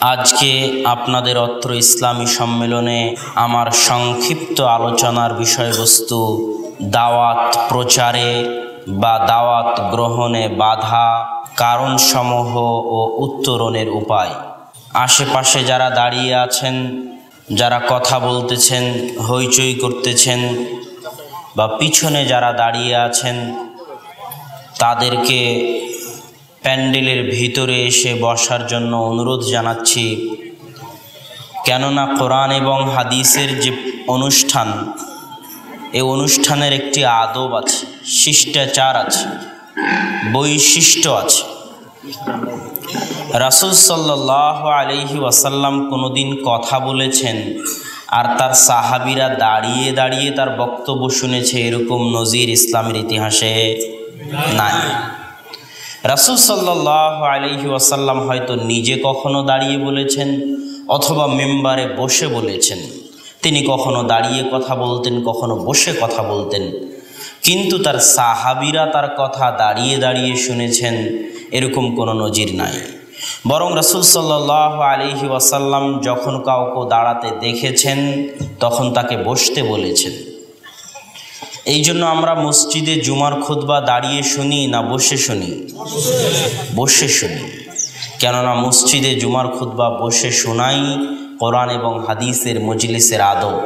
আজকে আপনাদের অত্র ইসলামী সম্মেলনে আমার সংক্ষিপ্ত আলোচনার বিষয়বস্তু দাওয়াত প্রচারে বা দাওয়াত গ্রহণে বাধা, কারণসমূহ ও উত্তরণের উপায়। আশেপাশে যারা দাঁড়িয়ে আছেন, যারা কথা বলতেছেন, হইচই করতেছেন, বা পিছনে যারা দাঁড়িয়ে আছেন, তাদেরকে প্যান্ডেলের ভিতরে এসে বসার জন্য অনুরোধ জানাচ্ছি। কেননা কোরআন এবং হাদিসের যে অনুষ্ঠান, এই অনুষ্ঠানের একটি আদব আছে, শিষ্টাচার আছে, বৈশিষ্ট্য আছে। রাসূল সাল্লাল্লাহু আলাইহি ওয়াসাল্লাম কোনোদিন কথা বলেছেন আর তার সাহাবীরা দাঁড়িয়ে দাঁড়িয়ে তার বক্তব্য শুনেছে, এরকম নজির ইসলামের ইতিহাসে নাই। রাসূল সাল্লাল্লাহু আলাইহি ওয়াসাল্লাম হয়তো নিজে কখনো দাঁড়িয়ে বলেছেন অথবা মিম্বারে বসে বলেছেন। তিনি কখনো দাঁড়িয়ে কথা বলতেন, কখনো বসে কথা বলতেন, কিন্তু তার সাহাবীরা তার কথা দাঁড়িয়ে দাঁড়িয়ে শুনেছেন, এরকম কোনো নজির নাই। বরং রাসূল সাল্লাল্লাহু আলাইহি ওয়াসাল্লাম যখন কাউকে দাঁড়াতে দেখেছেন তখন তাকে বসতে বলেছেন। এই জন্য আমরা মসজিদে জুমার খুতবা দাঁড়িয়ে শুনি না বসে শুনি? বসে শুনি। কেননা মসজিদে জুমার খুতবা বসে শোনাই কোরআন এবং হাদিসের মজলিসের আদব।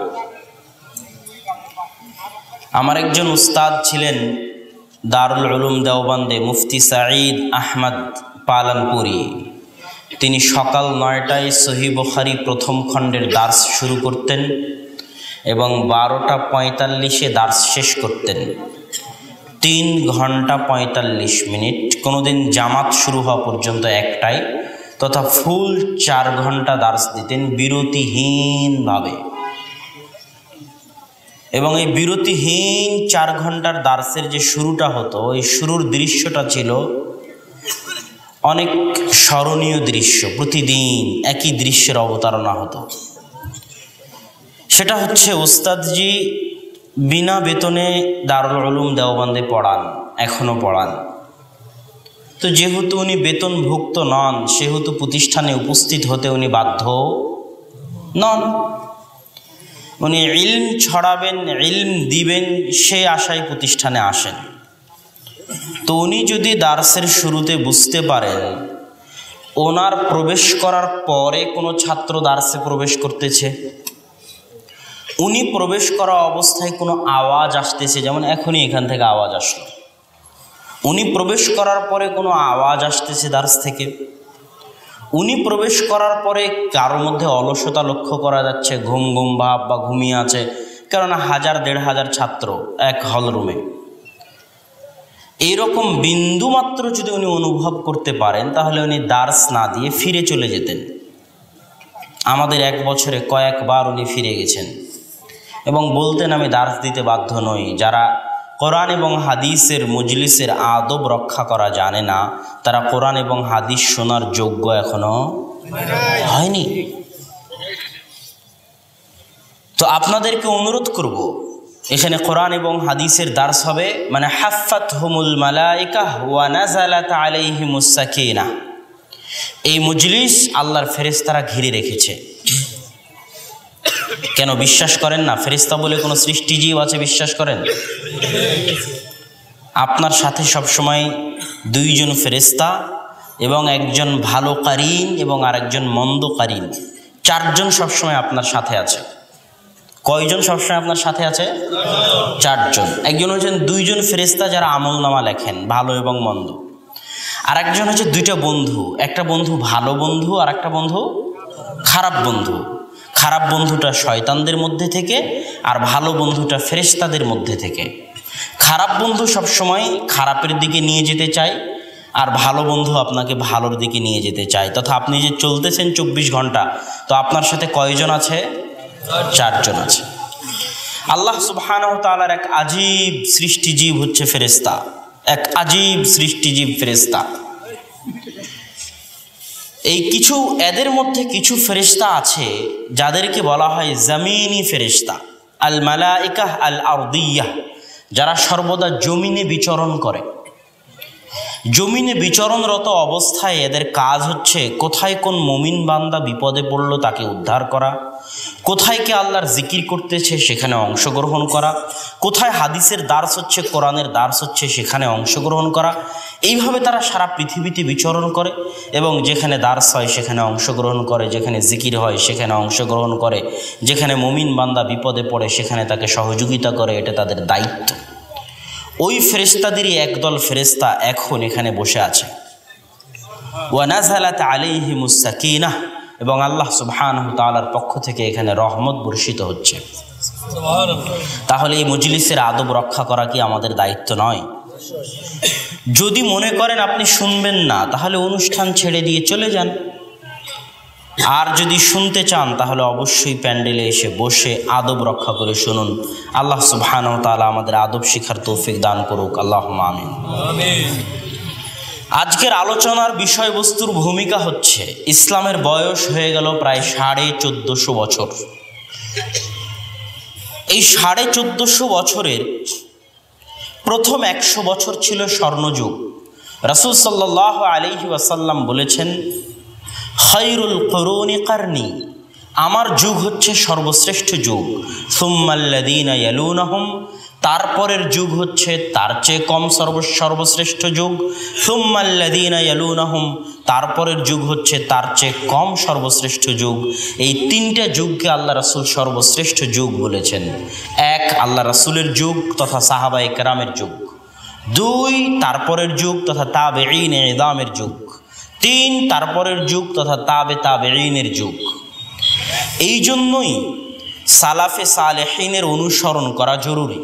আমার একজন উস্তাদ ছিলেন দারুল উলুম দেওবন্দে, মুফতি সাঈদ আহমদ পালানপুরি। তিনি সকাল 9টায় সহিহ বুখারী প্রথম খণ্ডের দার্স শুরু করতেন এবং 12টা 45-এ দার্স শেষ করতেন। 3 ঘন্টা 45 মিনিট, কোনোদিন জামাত শুরু হওয়া পর্যন্ত 1টায়, তথা ফুল 4 ঘন্টা দার্স দিতেন বিরতিহীনভাবে। এবং এই বিরতিহীন 4 ঘন্টার দার্সের যে শুরুটা হতো, এই শুরুর দৃশ্যটা ছিল অনেক স্মরণীয় দৃশ্য। প্রতিদিন একই দৃশ্যের অবতারণা হতো। সেটা হচ্ছে উস্তাদজি বিনা বেতনে দারুল উলুম দেওবন্দে পড়ান, এখনও পড়ান। তো যেহেতু উনি বেতনভুক্ত নন, সেহেতু প্রতিষ্ঠানে উপস্থিত হতে উনি বাধ্য নন। উনি ইলম ছড়াবেন, ইলম দিবেন, সে আশায় প্রতিষ্ঠানে আসেন। তো উনি যদি দার্সের শুরুতে বুঝতে পারেন ওনার প্রবেশ করার পরে কোনো ছাত্র দার্সে প্রবেশ করতেছে, উনি প্রবেশ করা অবস্থায় কোনো আওয়াজ আসতেছে, যেমন এখনই এখান থেকে আওয়াজ আসলো, উনি প্রবেশ করার পরে কোনো আওয়াজ আসতেছে দার্স থেকে, উনি প্রবেশ করার পরে কারোর মধ্যে অলসতা লক্ষ্য করা যাচ্ছে, ঘুম ঘুম ভাব বা ঘুমিয়ে আছে, কেননা 1000-1500 ছাত্র এক হল রুমে, এইরকম বিন্দুমাত্র যদি উনি অনুভব করতে পারেন তাহলে উনি দার্স না দিয়ে ফিরে চলে যেতেন। আমাদের 1 বছরে কয়েকবার উনি ফিরে গেছেন এবং বলতেন, আমি দার্স দিতে বাধ্য নই। যারা কোরআন এবং হাদিসের মজলিসের আদব রক্ষা করা জানে না, তারা কোরআন এবং হাদিস শোনার যোগ্য এখনো হয়নি। তো আপনাদেরকে অনুরোধ করব, এখানে কোরআন এবং হাদিসের দার্স হবে, মানে হাফাতহুমুল মালাইকা ওয়া নাযালাত আলাইহিমুস সাকিনাহ। এই মজলিস আল্লাহর ফেরেশতারা ঘিরে রেখেছে। কেন বিশ্বাস করেন না? ফেরেশতা বলে কোনো সৃষ্টিজীব আছে বিশ্বাস করেন? আপনার সাথে সবসময় 2 জন ফেরেশতা এবং একজন ভালো কারিন এবং আরেকজন মন্দ কারিন, 4 জন সবসময় আপনার সাথে আছে। কয়জন সবসময় আপনার সাথে আছে? 4 জন। একজন হচ্ছেন 2 জন ফেরেশতা যারা আমলনামা লেখেন, ভালো এবং মন্দ। আর একজন হচ্ছে 2টা বন্ধু, একটা বন্ধু ভালো বন্ধু আর একটা বন্ধু খারাপ বন্ধু। খারাপ বন্ধুটা শয়তানদের মধ্যে থেকে আর ভালো বন্ধুটা ফেরেশতাদের মধ্যে থেকে। খারাপ বন্ধু সবসময় খারাপের দিকে নিয়ে যেতে চায় আর ভালো বন্ধু আপনাকে ভালোর দিকে নিয়ে যেতে চায়। তথা আপনি যে চলতেছেন 24 ঘন্টা, তো আপনার সাথে কয়জন আছে? 4 জন আছে। আল্লাহ সুবহানাহু ওয়া তাআলার এক আজীব সৃষ্টিজীব হচ্ছে ফেরেশতা, এক আজীব সৃষ্টিজীব ফেরেশতা। এই কিছু এদের মধ্যে কিছু ফেরেশতা আছে যাদেরকে বলা হয় জমিনি ফেরেশতা, আল মালাইকা আল আরদিয়াহ, যারা সর্বদা জমিনে বিচরণ করে। জমিনে বিচরণরত অবস্থায় এদের কাজ হচ্ছে কোথায় কোন মুমিন বান্দা বিপদে পড়লো তাকে উদ্ধার করা, কোথায় কে আল্লাহর জিকির করতেছে সেখানে অংশগ্রহণ করা, কোথায় হাদিসের দার্স হচ্ছে, কোরআনের দার্স হচ্ছে সেখানে অংশগ্রহণ করা। এইভাবে তারা সারা পৃথিবীতে বিচরণ করে এবং যেখানে দার্স হয় সেখানে অংশগ্রহণ করে, যেখানে জিকির হয় সেখানে অংশগ্রহণ করে, যেখানে মুমিন বান্দা বিপদে পড়ে সেখানে তাকে সহযোগিতা করে। এটা তাদের দায়িত্ব। ওই ফেরেশতাদেরই একদল ফেরেশতা এখন এখানে বসে আছে। ওয়া নাযালাত আলাইহিমুস সাকিনাহ, এবং আল্লাহ সুবহানাহু ওয়া তাআলার পক্ষ থেকে এখানে রহমত বর্ষিত হচ্ছে। তাহলে এই মজলিসের আদব রক্ষা করা কি আমাদের দায়িত্ব নয়? যদি মনে করেন আপনি শুনবেন না, তাহলে অনুষ্ঠান ছেড়ে দিয়ে চলে যান। আর যদি শুনতে চান তাহলে অবশ্যই প্যান্ডেলে এসে বসে আদব রক্ষা করে শুনুন। আল্লাহ সুবহানাহু ওয়া তাআলা আমাদের আদব শিখার তৌফিক দান করুক। আল্লাহুম্মা আমিন। আজকের আলোচনার বিষয়বস্তুর ভূমিকা হচ্ছে, ইসলামের বয়স হয়ে গেল প্রায় 1450 বছর। এই 1450 বছরের প্রথম 100 বছর ছিল স্বর্ণযুগ। রাসূল সাল্লাল্লাহু আলাইহি ওয়াসাল্লাম বলেছেন, খায়রুল কুরুনি কারনি, আমার যুগ হচ্ছে সর্বশ্রেষ্ঠ যুগ। সুম্মাল্লাযীনা ইয়ালুনাহুম, তারপরের যুগ হচ্ছে তার চেয়ে কম সর্বশ্রেষ্ঠ যুগ। সুম্মাল্লাযীনা ইয়ালুনাহুম, তারপরের যুগ হচ্ছে তার চেয়ে কম সর্বশ্রেষ্ঠ যুগ। এই তিনটা যুগকে আল্লাহ রাসূল সর্বশ্রেষ্ঠ যুগ বলেছেন। এক, আল্লাহ রাসূলের যুগ তথা সাহাবায়ে কেরামের যুগ। দুই, তারপরের যুগ তথা তাবেঈনে ইদামের যুগ। তিন, তারপরের যুগ তথা তাবেঈনের যুগ। এই জন্যই সালাফে সালেহিনের অনুসরণ করা জরুরি।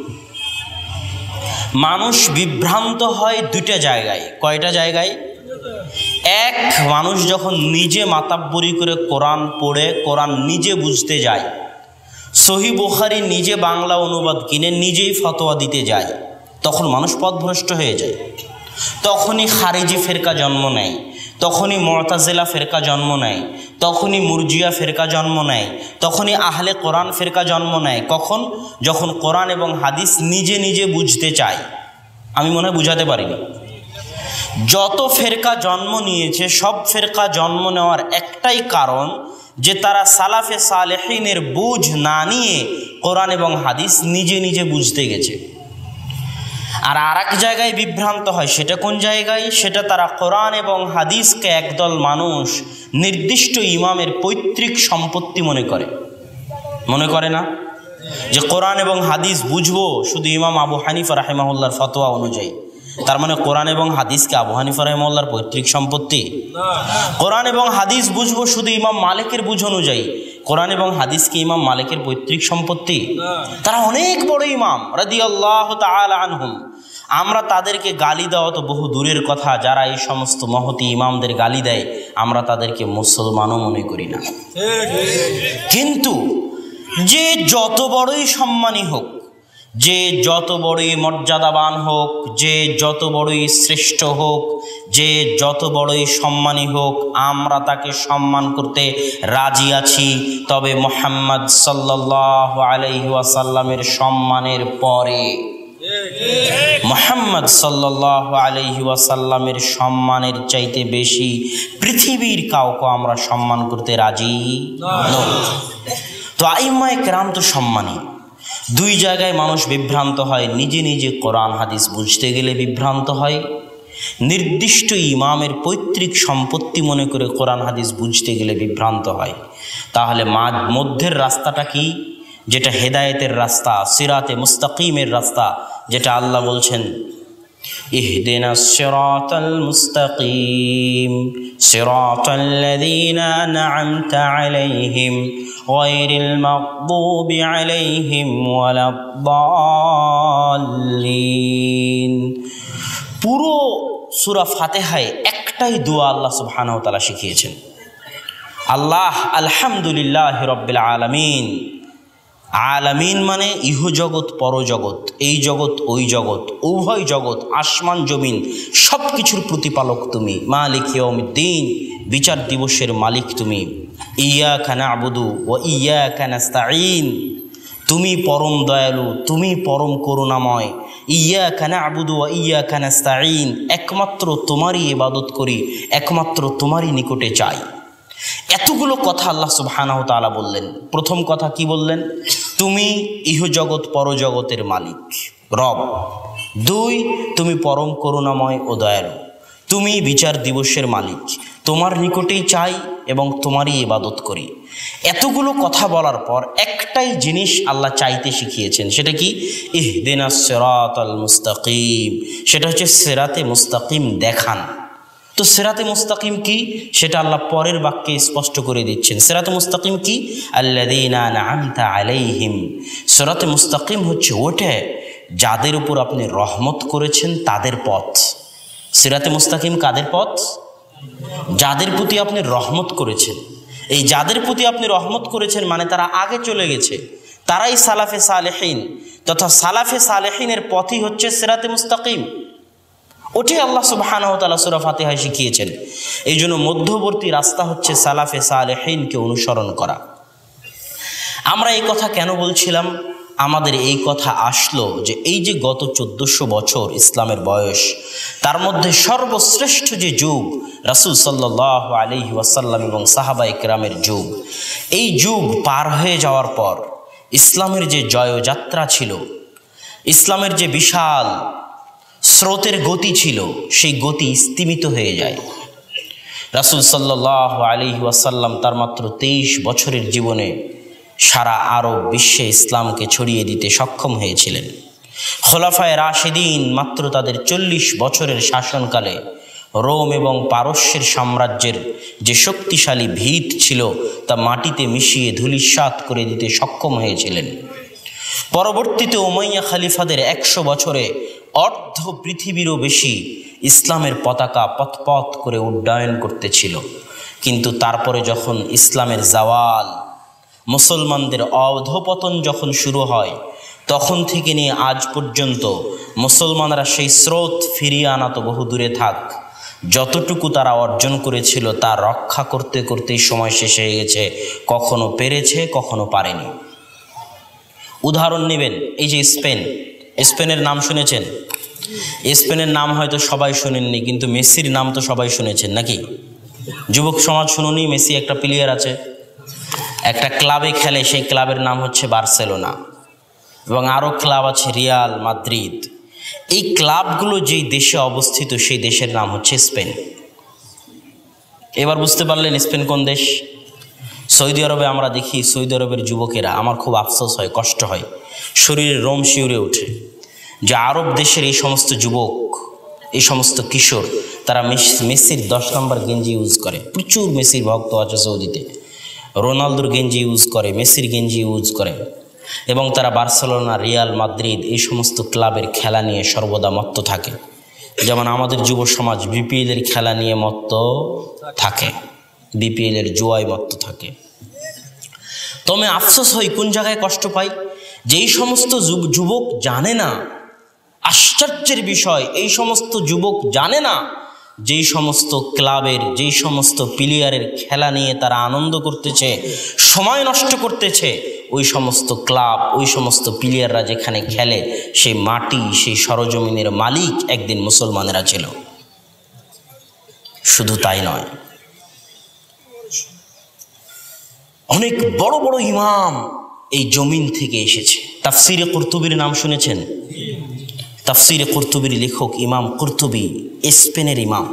মানুষ বিভ্রান্ত হয় দুইটা জায়গায়। কয়টা জায়গায়? এক, মানুষ যখন নিজে মাতাব্বরি করে কোরআন পড়ে কোরআন নিজে বুঝতে যায়, সহিহ বুখারী নিজে বাংলা অনুবাদ কিনে নিজেই ফতোয়া দিতে যায়, তখন মানুষ পথভ্রষ্ট হয়ে যায়। তখনই খারিজি ফেরকা জন্ম নেয়, তখনই মুতাজিলা ফেরকা জন্ম নেয়, তখনই মুরজিয়া ফেরকা জন্ম নেয়, তখনই আহলে কোরআন ফেরকা জন্ম নেয়। কখন? যখন কোরআন এবং হাদিস নিজে নিজে বুঝতে চায়। আমি মনে হয় বুঝাতে পারিনি। যত ফেরকা জন্ম নিয়েছে সব ফেরকা জন্ম নেওয়ার একটাই কারণ, যে তারা সালাফে সালেহিনের বুঝ না নিয়ে কোরআন এবং হাদিস নিজে নিজে বুঝতে গেছে। আর আরেক জায়গায় বিভ্রান্ত হয়। সেটা কোন জায়গায়? সেটা তারা কোরআন এবং হাদিসকে একদল মানুষ নির্দিষ্ট ইমামের পৈতৃক সম্পত্তি মনে করে না যে কোরআন এবং হাদিস বুঝবো শুধু ইমাম আবু হানিফা রাহিমাহুল্লাহর ফতোয়া অনুযায়ী। তার মানে কোরআন এবং হাদিসকে আবু হানিফা রাহিমাহুল্লাহর পৈতৃক সম্পত্তি? কোরআন এবং হাদিস বুঝবো শুধু ইমাম মালিকের বুঝ অনুযায়ী। কোরআন এবং হাদিসকে ইমাম মালিকের পৈতৃক সম্পত্তি? তারা অনেক বড় ইমাম রাদিয়াল্লাহু তাআলা আনহুম। আমরা তাদেরকে গালি দেওয়া তো বহু দূরের কথা, যারা এই সমস্ত মহতি ইমামদের গালি দেয় আমরা তাদেরকে মুসলমানও মনে করি না। কিন্তু যে যত বড়ই সম্মানী হোক, যে যত বড়ই মর্যাদাবান হোক, যে যত বড়ই শ্রেষ্ঠ হোক, যে যত বড়ই সম্মানী হোক, আমরা তাকে সম্মান করতে রাজি আছি। তবে মুহাম্মদ সাল্লাল্লাহু আলাইহি ওয়াসাল্লামের সম্মানের পরে, মুহাম্মদ সাল্লাল্লাহু আলাইহি ওয়াসাল্লামের সম্মানের চাইতে বেশি পৃথিবীর কাউকে আমরা সম্মান করতে রাজি নই। তো আইম্মায়ে কেরাম তো সম্মানী। দুই জায়গায় মানুষ বিভ্রান্ত হয়। নিজে নিজে কোরআন হাদিস বুঝতে গেলে বিভ্রান্ত হয়, নির্দিষ্ট ইমামের পৈতৃক সম্পত্তি মনে করে কোরআন হাদিস বুঝতে গেলে বিভ্রান্ত হয়। তাহলে মধ্যের রাস্তাটা কি? যেটা হেদায়েতের রাস্তা, সিরাতে মুস্তাকিমের রাস্তা, যেটা আল্লাহ বলছেন ইহদিনাস সিরাতাল মুস্তাকিম সিরাতাল্লাযীনা আন'আমতা আলাইহিম গায়রিল মাগদুবি আলাইহিম ওয়ালাদ-দাল্লিন। পুরো সূরা ফাতিহায় একটাই দোয়া আল্লাহ সুবহানাহু ওয়া তাআলা শিখিয়েছেন। আল্লাহ আলহামদুলিল্লাহি রাব্বিল আলামিন। আলামিন মানে ইহজগৎ পরজগৎ, এই জগৎ ওই জগৎ, উভয় জগৎ, আসমান জমিন, সব কিছুর প্রতিপালক তুমি। মালিক ইয়াউমিদ্দিন, বিচার দিবসের মালিক তুমি। ইয়াকা না'বুদু ওয়া ইয়াকা নাস্তাঈন, তুমি পরম দয়ালু, তুমি পরম করুণাময়। ইয়াকা না'বুদু ওয়া ইয়াকা নাস্তাঈন, একমাত্র তোমারই ইবাদত করি, একমাত্র তোমারই নিকটে চাই। এতগুলো কথা আল্লাহ সুবহানাহু ওয়া তাআলা বললেন। প্রথম কথা কি বললেন? তুমি ইহজগৎ পরজগতের মালিক, রব। দুই, তুমি পরম করুণাময় ও দয়ালু, তুমি বিচার দিবসের মালিক, তোমার নিকটেই চাই এবং তোমারই ইবাদত করি। এতগুলো কথা বলার পর একটাই জিনিস আল্লাহ চাইতে শিখিয়েছেন, সেটা কি? ইহদিনাস সিরাতাল মুস্তাকিম, সেটা হচ্ছে সিরাতে মুস্তাকিম দেখান। তো সিরাতে মুস্তাকিম কি সেটা আল্লাহ পরের বাক্যে স্পষ্ট করে দিচ্ছেন। সিরাতে মুস্তাকিম কি? আল্লাযীনা আন'আমতা আলাইহিম, সিরাতে মুস্তাকিম হচ্ছে ওটা যাদের উপর আপনি রহমত করেছেন তাদের পথ। সিরাতে মুস্তাকিম কাদের পথ? যাদের প্রতি আপনি রহমত করেছেন। এই যাদের প্রতি আপনি রহমত করেছেন মানে তারা আগে চলে গেছে, তারাই সালাফে সালেহিন, তথা সালাফে সালেহিনের পথই হচ্ছে সিরাতে মুস্তাকিম। ওটাই আল্লাহ সুবহানাহু ওয়া তাআলা সূরা ফাতিহায় শিখিয়েছেন। এই জন্য মধ্যবর্তী রাস্তা হচ্ছে সালাফে সালেহিনকে অনুসরণ করা। আমরা এই কথা কেন বলছিলাম? আমাদের এই কথা আসলো যে এই যে গত 1400 বছর ইসলামের বয়স, তার মধ্যে সর্বশ্রেষ্ঠ যে যুগ রাসূল সাল্লাল্লাহু আলাইহি ওয়াসাল্লাম এবং সাহাবায়ে কেরামের যুগ, এই যুগ পার হয়ে যাওয়ার পর ইসলামের যে জয়যাত্রা ছিল, ইসলামের যে বিশাল স্রোতের গতি ছিল, সেই গতি স্তিমিত হয়ে যায়। রাসূল সাল্লাল্লাহু আলাইহি ওয়াসাল্লাম তার মাত্র 23 বছরের জীবনে সারা আরব বিশ্বে ইসলামকে ছড়িয়ে দিতে সক্ষম হয়েছিলেন। খোলাফায়ে রাশিদিন মাত্র তাদের 40 বছরের শাসনকালে রোম এবং পারস্যের সাম্রাজ্যের যে শক্তিশালী ভিত ছিল তা মাটিতে মিশিয়ে ধূলিসাৎ করে দিতে সক্ষম হয়েছিলেন। পরবর্তীতে উমাইয়া খলিফাদের 100 বছরে অর্ধ পৃথিবীরও বেশি ইসলামের পতাকা পথপথ করে উড্ডয়ন করতেছিল। কিন্তু তারপরে যখন ইসলামের জাওয়াল, মুসলমানদের অধঃপতন যখন শুরু হয়, তখন থেকে নিয়ে আজ পর্যন্ত মুসলমানরা সেই স্রোত ফিরিয়ে আনা তো বহু দূরে থাক, যতটুকু তারা অর্জন করেছিল তা রক্ষা করতে করতেই সময় শেষ হয়ে গেছে। কখনো পেরেছে, কখনো পারেনি। উদাহরণ নেবেন, এই যে স্পেনের নাম শুনেছেন? স্পেনের নাম হয়তো সবাই শুনেননি, কিন্তু মেসির নাম তো সবাই শুনেছেন নাকি? যুবক সমাজ শুনুনি, মেসি একটা প্লেয়ার আছে, একটা ক্লাবে খেলে, সেই ক্লাবের নাম হচ্ছে বার্সেলোনা, এবং আরও ক্লাব আছে রিয়াল মাদ্রিদ। এই ক্লাবগুলো যেই দেশে অবস্থিত সেই দেশের নাম হচ্ছে স্পেন। এবার বুঝতে পারলেন স্পেন কোন দেশ? সৌদি আরবে আমরা দেখি, সৌদি আরবের যুবকেরা, আমার খুব আফসোস হয়, কষ্ট হয়, শরীরে রোম শিউরে ওঠে যে আরব দেশের এই সমস্ত যুবক, এই সমস্ত কিশোর, তারা মেসির 10 নম্বর গেঞ্জি ইউজ করে। প্রচুর মেসির ভক্ত আছে সৌদিতে, রোনালদোর গেঞ্জি ইউজ করে, মেসির গেঞ্জি ইউজ করে, এবং তারা বার্সেলোনা, রিয়াল মাদ্রিদ এই সমস্ত ক্লাবের খেলা নিয়ে সর্বদা মত্ত থাকে। যেমন আমাদের যুব সমাজ বিপিএলের খেলা নিয়ে মত্ত থাকে, বিপিএলের জুয়ায় মত্ত থাকে। তবে আফসোস হই, কোন জায়গায় কষ্ট পাই, যে এই সমস্ত যুবক জানে না, আশ্চর্যের বিষয়, এই সমস্ত যুবক জানে না যেই সমস্ত ক্লাবের, যেই সমস্ত প্লেয়ারের খেলা নিয়ে তারা আনন্দ করতেছে, সময় নষ্ট করতেছে, ওই সমস্ত ক্লাব, ওই সমস্ত প্লেয়াররা যেখানে খেলে সেই মাটি, সেই সরজমিনের মালিক একদিন মুসলমানেরা ছিল। শুধু তাই নয়, অনেক বড় বড় ইমাম এই জমিন থেকে এসেছে। তাফসিরে কুরতুবির নাম শুনেছেন? তাফসিরে কুরতুবির লেখক ইমাম কুরতুবি স্পেনের ইমাম।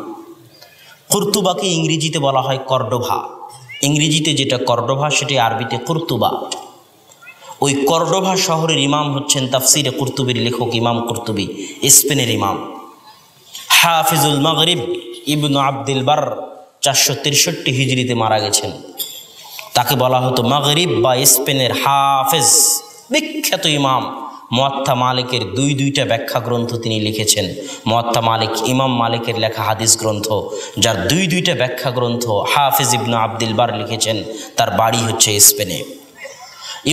কুরতুবাকে ইংরেজিতে বলা হয় কর্ডোভা। ইংরেজিতে যেটা কর্ডোভা সেটি আরবিতে কুরতুবা। ওই কর্ডোভা শহরের ইমাম হচ্ছেন তাফসিরে কুরতুবির লেখক ইমাম কুরতুবি, স্পেনের ইমাম। হাফিজুল মাগরিব ইবনু আব্দুল বার 463 হিজরিতে মারা গেছেন। তাকে বলা হতো মাগরিব বা স্পেনের হাফেজ, বিখ্যাত ইমাম। মুয়াত্তা মালিকের দুইটা ব্যাখ্যা গ্রন্থ তিনি লিখেছেন। মুয়াত্তা মালিক ইমাম মালিকের লেখা হাদিস গ্রন্থ, যার দুইটা ব্যাখ্যা গ্রন্থ হাফেজ ইবনু আব্দুল বার লিখেছেন। তার বাড়ি হচ্ছে স্পেনে।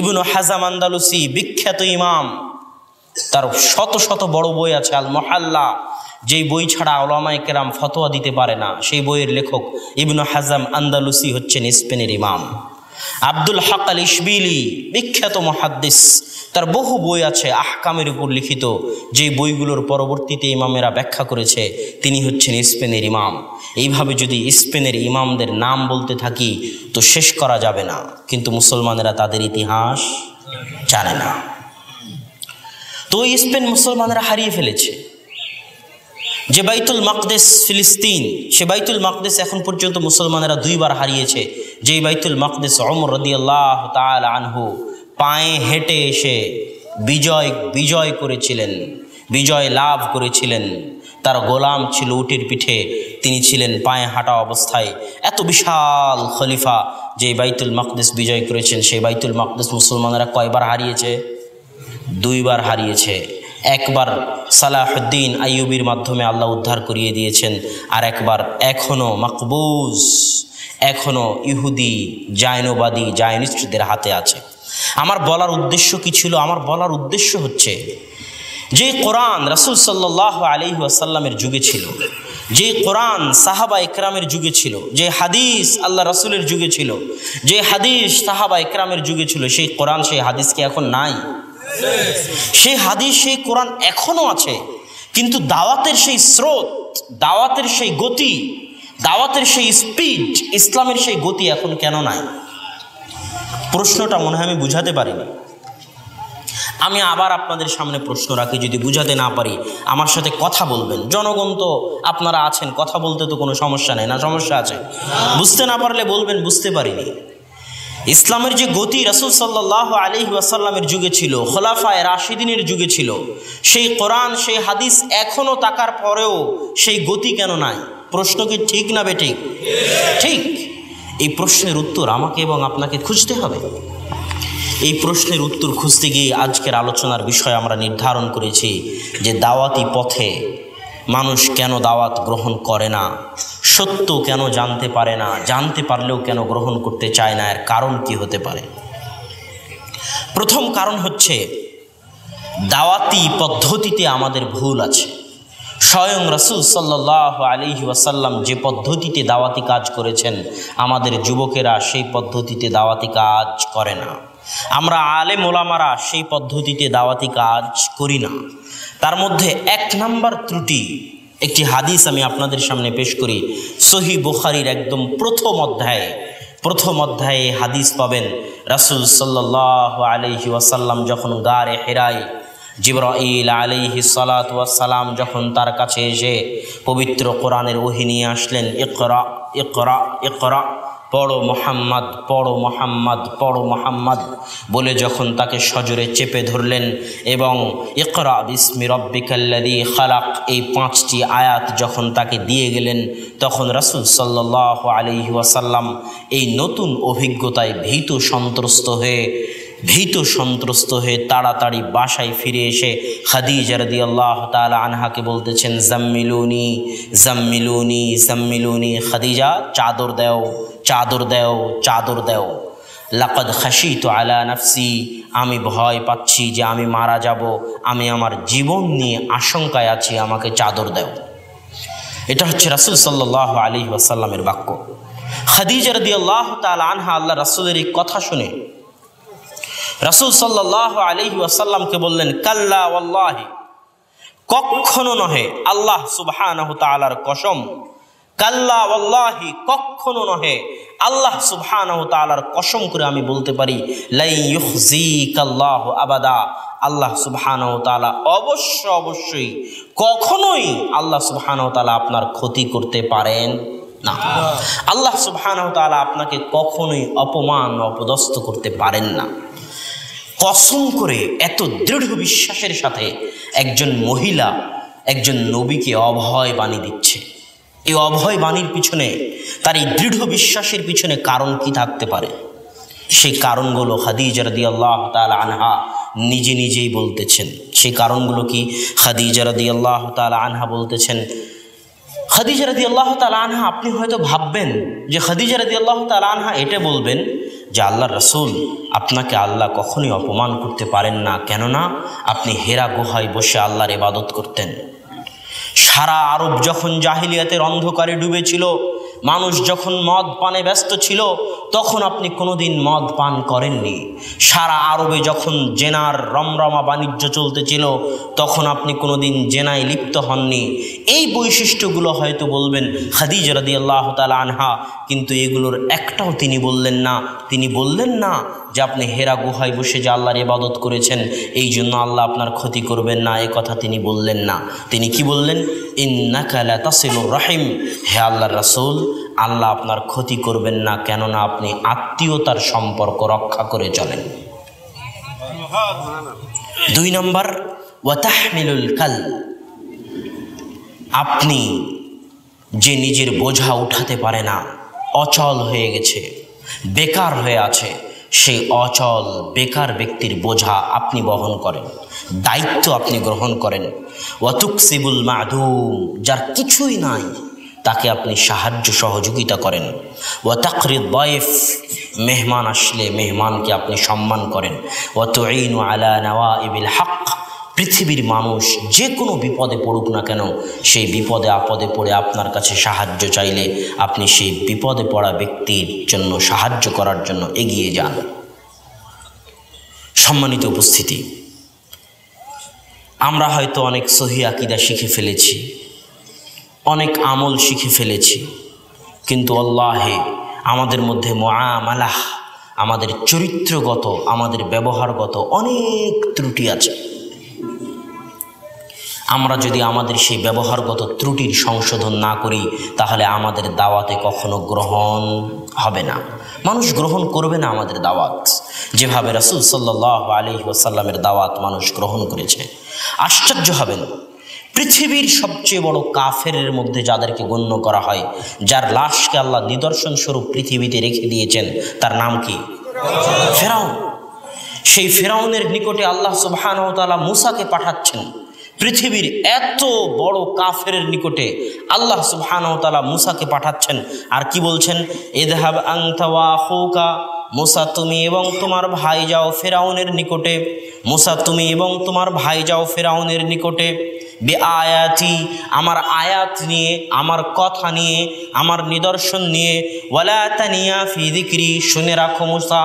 ইবনু হাজাম আন্দালুসি বিখ্যাত ইমাম, তার শত শত বড় বই আছে, আল মুহাল্লা, যেই বই ছাড়া উলামায়ে কেরাম ফতোয়া দিতে পারে না, সেই বইয়ের লেখক ইবনু হাজাম আন্দালুসি হচ্ছেন স্পেনের ইমাম। আব্দুল হক আল ইশবিলি বিখ্যাত মুহাদ্দিস, তার বহু বই আছে আহকামের উপর লিখিত, যে বইগুলোর পরবর্তীতে ইমামেরা ব্যাখ্যা করেছে। তিনি হচ্ছেন স্পেনের ইমাম। এইভাবে যদি স্পেনের ইমামদের নাম বলতে থাকি তো শেষ করা যাবে না, কিন্তু মুসলমানেরা তাদের ইতিহাস জানে না। তো স্পেন মুসলমানেরা হারিয়ে ফেলেছে। যে বাইতুল মাকদেস ফিলিস্তিন, সে বাইতুল মাকদেস এখন পর্যন্ত মুসলমানেরা 2 বার হারিয়েছে। যেই বাইতুল মাকদেস ওমর রাদিয়াল্লাহু তাআলা আনহু পায়ে হেঁটে এসে বিজয় করেছিলেন, বিজয় লাভ করেছিলেন। তার গোলাম ছিল উটের পিঠে, তিনি ছিলেন পায়ে হাঁটা অবস্থায়। এত বিশাল খলিফা যে বাইতুল মাকদেস বিজয় করেছেন, সেই বাইতুল মাকদেস মুসলমানেরা কয়বার হারিয়েছে? 2 বার হারিয়েছে। একবার সালাহুদ্দিন আইয়ুবির মাধ্যমে আল্লাহ উদ্ধার করিয়ে দিয়েছেন, আর একবার এখনও মাকবুজ, এখনও ইহুদি জায়নবাদী জায়নিস্টদের হাতে আছে। আমার বলার উদ্দেশ্য কি ছিল? আমার বলার উদ্দেশ্য হচ্ছে যে কোরআন রাসূল সাল্লাল্লাহু আলাইহি ওয়াসাল্লামের যুগে ছিল, যে কোরআন সাহাবা ইকরামের যুগে ছিল, যে হাদিস আল্লাহ রাসূলের যুগে ছিল, যে হাদিস সাহাবা ইকরামের যুগে ছিল, সেই কোরআন সেই হাদিস কি এখন নাই? সেই হাদিস সেই কোরআন এখনো আছে, কিন্তু দাওয়াতের সেই স্রোত, দাওয়াতের সেই গতি, দাওয়াতের সেই স্পিড, ইসলামের সেই গতি এখন কেন নাই? প্রশ্নটা মনে হয় আমি বুঝাতে পারিনি। আমি আবার আপনাদের সামনে প্রশ্ন রাখি, যদি বুঝাতে না পারি আমার সাথে কথা বলবেন। জনগণ তো আপনারা আছেন, কথা বলতে তো কোনো সমস্যা নেই, না সমস্যা আছে? বুঝতে না পারলে বলবেন বুঝতে পারিনি। ইসলামের যে গতি রাসূল সাল্লাল্লাহু আলাইহি ওয়াসাল্লামের যুগে ছিল, খোলাফায়ে রাশিদিনের যুগে ছিল, সেই কোরআন সেই হাদিস এখনো থাকার পরেও সেই গতি কেন নাই? প্রশ্ন কি ঠিক না বেঠিক? ঠিক। এই প্রশ্নের উত্তর আমাকে এবং আপনাকে খুঁজতে হবে। এই প্রশ্নের উত্তর খুঁজতে গিয়ে আজকের আলোচনার বিষয় আমরা নির্ধারণ করেছি যে দাওয়াতি পথে মানুষ কেন দাওয়াত গ্রহণ করে না, সত্য কেন জানতে পারে না, জানতে পারলেও কেন গ্রহণ করতে চায় না, এর কারণ কি হতে পারে? প্রথম কারণ হচ্ছে দাওয়াতি পদ্ধতিতে আমাদের ভুল আছে। স্বয়ং রাসূল সাল্লাল্লাহু আলাইহি ওয়াসাল্লাম যে পদ্ধতিতে দাওয়াতি কাজ করেছেন, আমাদের যুবকেরা সেই পদ্ধতিতে দাওয়াতি কাজ করে না। আমরা আলেম ওলামারা সেই পদ্ধতিতে দাওয়াতি কাজ করি না। তার মধ্যে 1 নাম্বার ত্রুটি, একটি হাদিস আমি আপনাদের সামনে পেশ করি। সহিহ বুখারীর একদম প্রথম অধ্যায়ে হাদিস পাবেন। রাসূল সাল্লাল্লাহু আলাইহি ওয়াসাল্লাম যখন গারে হিরায় জিবরাইল আলাইহিস সালাতু ওয়াস সালাম যখন তার কাছে এসে পবিত্র কোরআনের ওহী নিয়ে আসলেন, ইকরা ইকরা ইকরা, পড়ো মুহাম্মদ, পড়ো মুহাম্মদ, পড়ো মুহাম্মদ বলে যখন তাকে সজোরে চেপে ধরলেন এবং ইকরা বিসমি রব্বিকাল্লাযী খালাক এই 5টি আয়াত যখন তাকে দিয়ে গেলেন, তখন রাসূল সাল্লাল্লাহু আলাইহি ওয়াসাল্লাম এই নতুন অভিজ্ঞতায় ভীত সন্ত্রস্ত হয়ে তাড়াতাড়ি বাসায় ফিরে এসে খাদিজা রাদিয়াল্লাহু তাআলা আনহাকে বলতেছেন, জাম্মিলুনি জাম্মিলুনি জাম্মিলুনি, খাদিজা চাদর দাও, চাদর দাও, চাদর দাও। লাকাদ খাশিতু আলা নাফসি, আমি ভয় পাচ্ছি যে আমি মারা যাব, আমি আমার জীবন নিয়ে আশঙ্কায় আছি, আমাকে চাদর দাও। এটা হচ্ছে রাসূল সাল্লাল্লাহু আলাইহি ওয়াসাল্লামের বাক্য। খাদিজা রাদিয়াল্লাহু তাআলা আনহা আল্লাহ রাসূলের এই কথা শুনে রাসূল সাল্লাল্লাহু আলাইহি ওয়াসাল্লামকে বললেন, কাল্লা ওয়াল্লাহি, কখনো নহে, আল্লাহ সুবহানাহু তাআলার কসম, কাল্লা ওয়াল্লাহি, কখনো নহে, আল্লাহ সুবহানাহু তাআলার কসম করে আমি বলতে পারি, লা ইউখজিকাল্লাহু আবাদা, আল্লাহ সুবহানাহু তাআলা অবশ্যই কখনোই আল্লাহ সুবহানাহু তাআলা আপনার ক্ষতি করতে পারেন না। আল্লাহ সুবহানাহু তাআলা আপনাকে কখনোই অপমান অপদস্থ করতে পারেন না। কসম করে এত দৃঢ় বিশ্বাসের সাথে একজন মহিলা একজন নবীকে অভয় বাণী দিচ্ছে। এই অভয় বাণীর পিছনে, তার এই দৃঢ় বিশ্বাসের পিছনে কারণ কি থাকতে পারে? সেই কারণগুলো খাদিজা রাদিয়াল্লাহু তাআলা আনহা নিজেই বলতেছেন। সেই কারণগুলো কি? খাদিজা রাদিয়াল্লাহু তাআলা আনহা বলতেছেন, খাদিজা রাদিয়াল্লাহু তাআলা আনহা, আপনি হয়তো ভাববেন যে খাদিজা রাদিয়াল্লাহু তাআলা আনহা এটা বলবেন যে আল্লাহর রাসূল, আপনাকে আল্লাহ কখনোই অপমান করতে পারেন না, কেননা আপনি হেরা গুহায় বসে আল্লাহর ইবাদত করতেন। সারা আরব যখন জাহিলিয়াতের অন্ধকারে ডুবেছিল, মানুষ যখন মদ পানে ব্যস্ত ছিল তখন আপনি কোনোদিন মদ পান করেননি। সারা আরবে যখন জেনার রমরমা বাণিজ্য চলতেছিল তখন আপনি কোনোদিন জেনায় লিপ্ত হননি। এই বৈশিষ্ট্যগুলো হয়তো বলবেন খাদিজা রাদিয়াল্লাহু তাআলা আনহা, কিন্তু এগুলোর একটাও তিনি বললেন না। তিনি বললেন না যে আপনি হেরা গুহায় বসে যে আল্লাহর ইবাদত করেছেন এই জন্য আল্লাহ আপনার ক্ষতি করবেন না, এ কথা তিনি বললেন না। তিনি কি বললেন? ইন্নাকা লা তাসিলুর রাহিম, হে আল্লাহর রাসূল, আল্লাহ আপনার ক্ষতি করবেন না, কেননা আপনি আত্মীয়তার সম্পর্ক রক্ষা করে চলেন। 2 নম্বর, ওয়া তাহমিলুল কাল, আপনি যে নিজের বোঝা উঠাতে পারে না, অচল হয়ে গেছে, বেকার হয়ে আছে, সেই অচল বেকার ব্যক্তির বোঝা আপনি বহন করেন, দায়িত্ব আপনি গ্রহণ করেন। ওয়া তুকসিবুল মাদুম, যার কিছুই নাই তাকে আপনি সাহায্য সহযোগিতা করেন। ওয়া তাকরিদ দাইফ, মেহমান আসলে মেহমানকে আপনি সম্মান করেন। ওয়া তুঈনু আলা নওয়াইবিল হক, পৃথিবীর মানুষ যে কোনো বিপদে পড়ুক না কেন, সেই বিপদে আপদে পড়ে আপনার কাছে সাহায্য চাইলে আপনি সেই বিপদে পড়া ব্যক্তির জন্য সাহায্য করার জন্য এগিয়ে যান। সম্মানিত উপস্থিতি, আমরা হয়তো অনেক সহি আকীদা শিখে ফেলেছি, অনেক আমল শিখে ফেলেছি, কিন্তু আল্লাহে আমাদের মধ্যে মুআমালাহ, আমাদের চরিত্রগত, আমাদের ব্যবহারগত অনেক ত্রুটি আছে। আমরা যদি আমাদের সেই ব্যবহারগত ত্রুটির সংশোধন না করি তাহলে আমাদের দাওয়াতে কখনো গ্রহণ হবে না, মানুষ গ্রহণ করবে না আমাদের দাওয়াত। যেভাবে রাসূল সাল্লাল্লাহু আলাইহি ওয়াসাল্লামের দাওয়াত মানুষ গ্রহণ করেছে, আশ্চর্য হবেন, পৃথিবীর সবচেয়ে বড় কাফেরের মধ্যে যাদেরকে গণ্য করা হয়, যার লাশকে আল্লাহ নিদর্শন স্বরূপ পৃথিবীতে রেখে দিয়েছেন, তার নাম কি? ফেরাউন। সেই ফেরাউনের নিকটে আল্লাহ সুবহানাহু ওয়া তাআলা মূসাকে পাঠাচ্ছেন। পৃথিবীর এত বড় কাফের নিকটে আল্লাহ সুবহানাহু ওয়া তাআলা মূসাকে পাঠাচ্ছেন, আর কি বলছেন? ইযহাব আনতা ওয়া আখুকা, মূসা তুমি এবং তোমার ভাই যাও ফেরাউনের নিকটে, মূসা তুমি এবং তোমার ভাই যাও ফেরাউনের নিকটে, বিআয়াতি, আমার আয়াত নিয়ে, আমার কথা নিয়ে, আমার নিদর্শন নিয়ে, ওয়ালা তানিয়া ফি যিকরি, শুনে রাখো মূসা,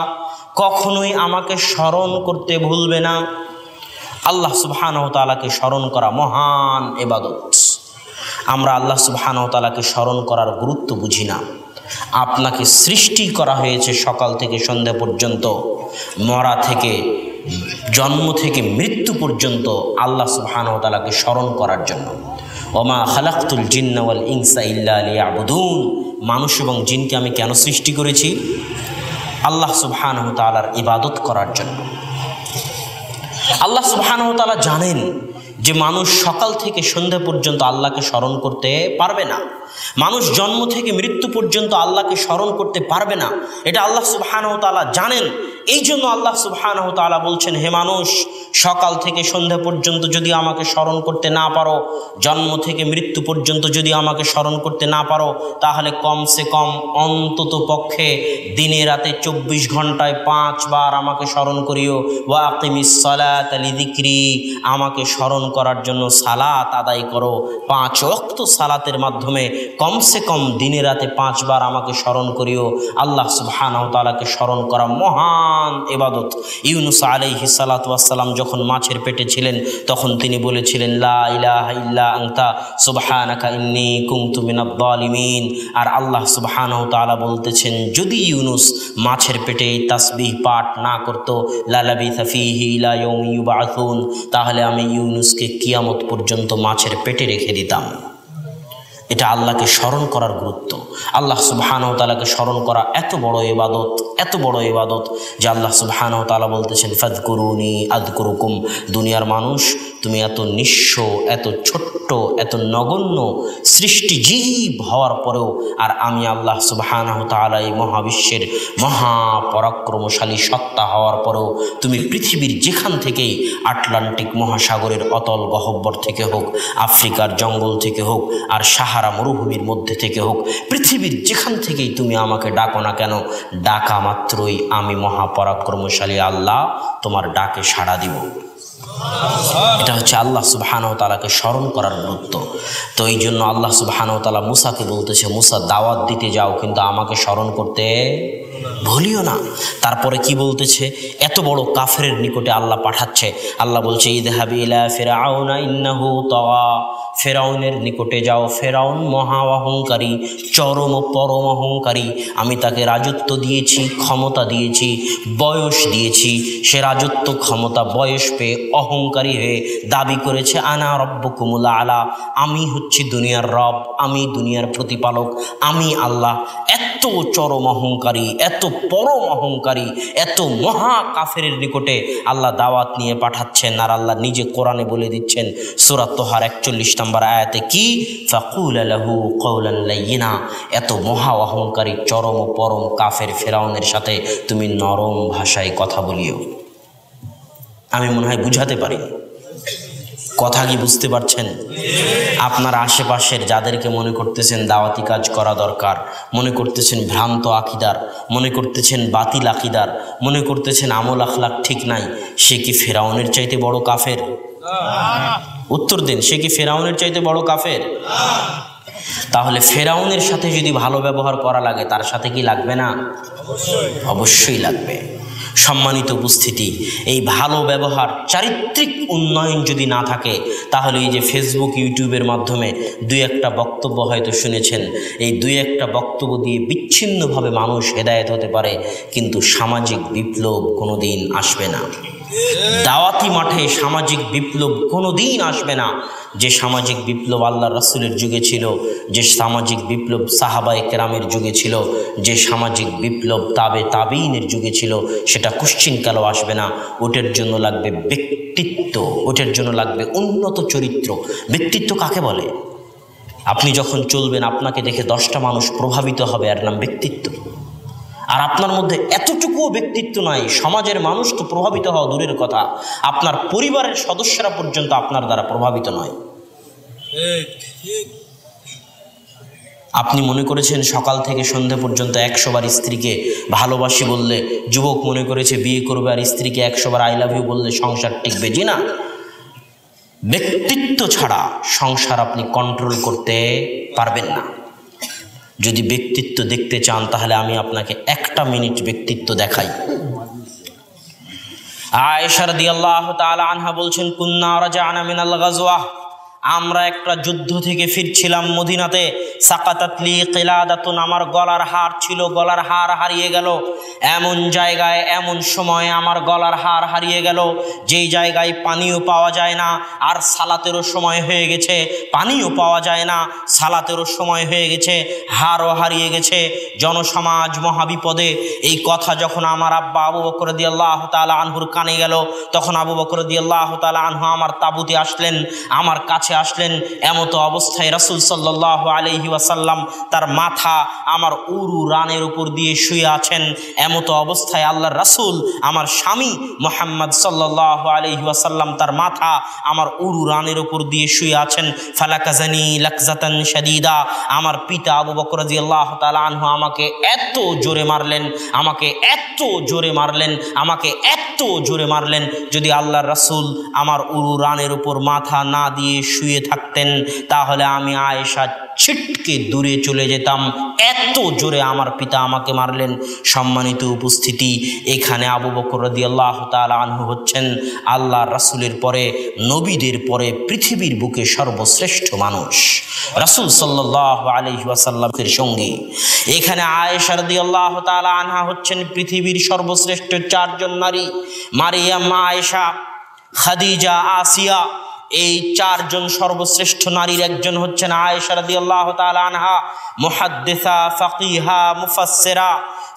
কখনোই আমাকে স্মরণ করতে ভুলবে না। আল্লাহ সুবহানাহু ওয়া তাআলাকে স্মরণ করা মহান ইবাদত। আমরা আল্লাহ সুবহানাহু ওয়া তাআলাকে স্মরণ করার গুরুত্ব বুঝি না। আপনাকে সৃষ্টি করা হয়েছে সকাল থেকে সন্ধ্যা পর্যন্ত, মরা থেকে, জন্ম থেকে মৃত্যু পর্যন্ত আল্লাহ সুবহানাহু ওয়া তাআলাকে স্মরণ করার জন্য। ওমা খালাকতুল জিন্না ওয়াল ইনসা ইল্লা লিয়াবুদুন, মানুষ এবং জিনকে আমি কেন সৃষ্টি করেছি? আল্লাহ সুবহানাহু ওয়া তাআলার ইবাদত করার জন্য। আল্লাহ সুবহানাহু ওয়া তাআলা জানেন যে মানুষ সকাল থেকে সন্ধ্যা পর্যন্ত আল্লাহকে স্মরণ করতে পারবে না, মানুষ জন্ম থেকে মৃত্যু পর্যন্ত আল্লাহকে স্মরণ করতে পারবে না, এটা আল্লাহ সুবহানাহু ওয়া তাআলা জানেন। এই জন্য আল্লাহ সুবহানাহু ওয়া তাআলা বলছেন, হে মানুষ, সকাল থেকে সন্ধ্যা পর্যন্ত যদি আমাকে স্মরণ করতে না পারো, জন্ম থেকে মৃত্যু পর্যন্ত যদি আমাকে স্মরণ করতে না পারো, তাহলে কমসে কম অন্তত পক্ষে দিনে রাতে 24 ঘন্টায় 5 বার আমাকে স্মরণ করিও। ওয়া আকিমিস সালাতা লিযিকরি, আমাকে স্মরণ করার জন্য সালাত আদায় করো। 5 ওয়াক্ত সালাতের মাধ্যমে কমসে কম দিনে রাতে 5 বার আমাকে স্মরণ করিও। আল্লাহ সুবহানাহু ওয়া তাআলাকে স্মরণ করা মহান ইবাদত। ইউনূস আলাইহিস সালাতু ওয়াস সালাম যখন মাছের পেটে ছিলেন তখন তিনি বলেছিলেন, লা ইলাহা ইল্লা আনতা সুবহানাকা ইন্নী কুনতু মিনাজ জালিমিন। আর আল্লাহ সুবহানাহু ওয়া তাআলা বলতেছেন, যদি ইউনূস মাছের পেটে এই তাসবিহ পাঠ না করত, লা লাবিথা ফীহি ইলা ইয়াউমি ইউবআসুন, তাহলে আমি ইউনূসকে কিয়ামত পর্যন্ত মাছের পেটে রেখে দিতাম। এটা আল্লাহকে স্মরণ করার গুরুত্ব। আল্লাহ সুবহানাহু ওয়া তাআলাকে স্মরণ করা এত বড় ইবাদত, এত বড় ইবাদত যে আল্লাহ সুবহানাহু ওয়া তাআলা বলতেছেন, ফাযকুরুনি আযকুরুকুম। দুনিয়ার মানুষ, তুমি এত নিঃস্ব, এত ছোট্ট, এত নগণ্য সৃষ্টিজীব হওয়ার পরেও, আর আমি আল্লাহ সুবহানাহু ওয়া তাআলা এই মহাবিশ্বের মহাপরাক্রমশালী সত্তা হওয়ার পরেও তুমি পৃথিবীর যেখান থেকেই, আটলান্টিক মহাসাগরের অতল গহ্বর থেকে হোক, আফ্রিকার জঙ্গল থেকে হোক, আর সাহারা মরুভূমির মধ্যে থেকে হোক, পৃথিবীর যেখান থেকেই তুমি আমাকে ডাকো না কেন, ডাকা মাত্রই আমি মহাপরাক্রমশালী আল্লাহ তোমার ডাকে সাড়া দিব। এটা হচ্ছে আল্লাহ সুবহানাহু ওয়া তাআলাকে স্মরণ করার গুরুত্ব। তো এই জন্য আল্লাহ সুবহানাহু ওয়া তাআলা মুসাকে বলতেছে, মুসা দাওয়াত দিতে যাও কিন্তু আমাকে স্মরণ করতে ভুলিও না। তারপরে কি বলতেছে, এত বড় কাফেরের নিকটে আল্লাহ পাঠাচ্ছে। আল্লাহ বলছে ইযহাব ইলা ফিরআউনা ইন্নাহু তাগা, ফেরাউনের নিকটে যাও। ফেরাউন মহা অহংকারী, চরম ও পরম অহংকারী। আমি তাকে রাজত্ব দিয়েছি, ক্ষমতা দিয়েছি, বয়স দিয়েছি। সে রাজত্ব, ক্ষমতা, বয়স পেয়ে অহংকারী হয়ে দাবি করেছে আনা রব্বুকুমুল আলা, আমি হচ্ছি দুনিয়ার রব, আমি দুনিয়ার প্রতিপালক, আমি আল্লাহ। এত চরম অহংকারী, এত পরম অহংকারী, এত মহা কাফেরের নিকটে আল্লাহ দাওয়াত নিয়ে পাঠাচ্ছেন। আর আল্লাহ নিজে কোরআনে বলে দিচ্ছেন সূরা তোহার 41 নম্বর আয়াতে কি, ফাকুল লাহু কওলান লাইয়িনা, এত মহা অহংকারী চরম ও পরম কাফের ফেরাউনের সাথে তুমি নরম ভাষায় কথা বলিও। আমি মনে হয় বুঝাতে পারি কথা, কি বুঝতে পারছেন? আপনার আশেপাশের যাদেরকে মনে করতেছেন দাওয়াতি কাজ করা দরকার, মনে করতেছেন ভ্রান্ত আকিদার, মনে করতেছেন বাতিল আকিদার, মনে করতেছেন আমল আখলাক ঠিক নাই, সে কি ফেরাউনের চাইতে বড় কাফের? উত্তর দিন, সে কি ফেরাউনের চাইতে বড় কাফের? তাহলে ফেরাউনের সাথে যদি ভালো ব্যবহার করা লাগে, তার সাথে কি লাগবে না? অবশ্যই লাগবে। সম্মানিত উপস্থিতি, এই ভালো ব্যবহার, চারিত্রিক উন্নয়ন যদি না থাকে, তাহলে এই যে ফেসবুক, ইউটিউবের মাধ্যমে দুই একটা বক্তব্য হয়তো শুনেছেন, এই দুই একটা বক্তব্য দিয়ে বিচ্ছিন্নভাবে মানুষ হেদায়েত হতে পারে, কিন্তু সামাজিক বিপ্লব কোনোদিন আসবে না। দাওয়াতি মাঠে সামাজিক বিপ্লব কোনোদিন আসবে না। যে সামাজিক বিপ্লব আল্লাহ রাসূলের যুগে ছিল, যে সামাজিক বিপ্লব সাহাবায়ে কেরামের যুগে ছিল, যে সামাজিক বিপ্লব তাবেঈনের যুগে ছিল, সেটা কোশ্চিনকালেও আসবে না। ওটার জন্য লাগবে ব্যক্তিত্ব, ওটার জন্য লাগবে উন্নত চরিত্র। ব্যক্তিত্ব কাকে বলে? আপনি যখন চলবেন, আপনাকে দেখে 10টা মানুষ প্রভাবিত হবে, এর নাম ব্যক্তিত্ব। আর আপনার মধ্যে এতটুকুও ব্যক্তিত্ব নাই, সমাজের মানুষ তো প্রভাবিত হওয়া দূরের কথা, আপনার পরিবারের সদস্যরা পর্যন্ত আপনার দ্বারা প্রভাবিত নয়। আপনি মনে করেছেন সকাল থেকে সন্ধ্যা পর্যন্ত 100 বার স্ত্রীকে ভালোবাসি বললে, যুবক মনে করেছে বিয়ে করবে আর স্ত্রীকে 100 বার আই লাভ ইউ বললে সংসার টিকবে। জি না, ব্যক্তিত্ব ছাড়া সংসার আপনি কন্ট্রোল করতে পারবেন না। যদি ব্যক্তিত্ব দেখতে চান, তাহলে আমি আপনাকে 1টা মিনিট ব্যক্তিত্ব দেখাই। আয়েশা রাদিয়াল্লাহু তাআলা আনহা বলছেন, কুন্না রাজা'না মিনাল গাজওয়া, আমরা একটা যুদ্ধ থেকে ফিরছিলাম মদিনাতে। সাকাতাতলি কিলাদাতুন, আমার গলার হার ছিল, গলার হার হারিয়ে গেল। এমন জায়গায়, এমন সময় আমার গলার হার হারিয়ে গেল, যেই জায়গায় পানিও পাওয়া যায় না, আর সালাতেরও সময় হয়ে গেছে, পানিও পাওয়া যায় না, সালাতেরও সময় হয়ে গেছে, হারও হারিয়ে গেছে, জনসমাজ মহাবিপদে। এই কথা যখন আমার আব্বা আবু বকর রাদিয়াল্লাহু তাআলা আনহুর কানে গেল, তখন আবু বকর রাদিয়াল্লাহু তাআলা আনহু আমার তাঁবুতে আসলেন, আমার কাছে আসলেন। এমতো অবস্থায় রাসূল সাল্লাল্লাহু আলাইহি ওয়াসাল্লাম তার মাথা আমার উরু রানের উপর দিয়ে শুয়ে আছেন। এমতো অবস্থায় আল্লাহর রাসূল, আমার স্বামী মুহাম্মদ সাল্লাল্লাহু আলাইহি ওয়াসাল্লাম, তার মাথা আমার উরু রানের উপর দিয়ে শুয়ে আছেন। ফালাকাজানি লাকজাতান শাদীদা, আমার পিতা আবু বকর রাদিয়াল্লাহু তাআলা আনহু আমাকে এত জোরে মারলেন, আমাকে এত জোরে মারলেন, আমাকে এত জোরে মারলেন, যদি আল্লাহর রাসূল আমার উরু রানের উপর মাথা না দিয়ে শুয়ে থাকতেন, তাহলে আমি আয়েশা ছিটকে দূরে চলে যেতাম। এত জোরে আমার পিতা আমাকে মারলেন। সম্মানিত উপস্থিতি, এখানে আবু বকর রাদিয়াল্লাহু তাআলা আনহু হচ্ছেন আল্লাহর রাসূলের পরে, নবীদের পরে পৃথিবীর বুকে সর্বশ্রেষ্ঠ মানুষ, রাসূল সাল্লাল্লাহু আলাইহি ওয়াসাল্লামের সঙ্গী। এখানে আয়েশা রাদিয়াল্লাহু তাআলা আনহা হচ্ছেন পৃথিবীর সর্বশ্রেষ্ঠ 4 জন নারী। মারিয়াম, আয়েশা, খাদিজা, আসিয়া, এই 4 জন সর্বশ্রেষ্ঠ নারীর একজন হচ্ছেন আয়েশা রাদিয়াল্লাহু তাআলা আনহা, মুহাদ্দিসা, ফাকিহা, মুফাসসিরা।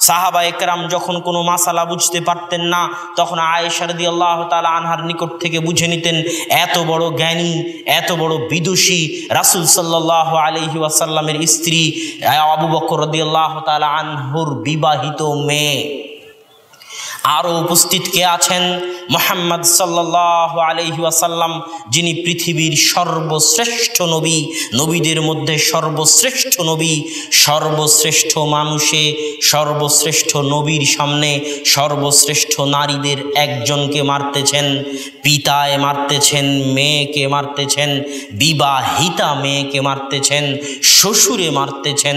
সাহাবায়ে কেরাম যখন কোনো মাসালা বুঝতে পারতেন না, তখন আয়েশা রাদিয়াল্লাহু তাআলা আনহার নিকট থেকে বুঝে নিতেন। এত বড় জ্ঞানী, এত বড় বিদুষী রাসূল সাল্লাল্লাহু আলাইহি ওয়াসাল্লামের স্ত্রী আবু বকর রাদিয়াল্লাহু তাআলা আনহুর বিবাহিত মেয়ে। আরও উপস্থিত কে আছেন? মুহাম্মদ সাল্লাল্লাহু আলাইহি ওয়াসাল্লাম, যিনি পৃথিবীর সর্বশ্রেষ্ঠ নবী, নবীদের মধ্যে সর্বশ্রেষ্ঠ নবী, সর্বশ্রেষ্ঠ মানুষে, সর্বশ্রেষ্ঠ নবীর সামনে সর্বশ্রেষ্ঠ নারীদের একজনকে মারতেছেন, পিতায় মারতেছেন, মেয়েকে মারতেছেন, বিবাহিতা মেয়েকে মারতেছেন, শ্বশুরে মারতেছেন,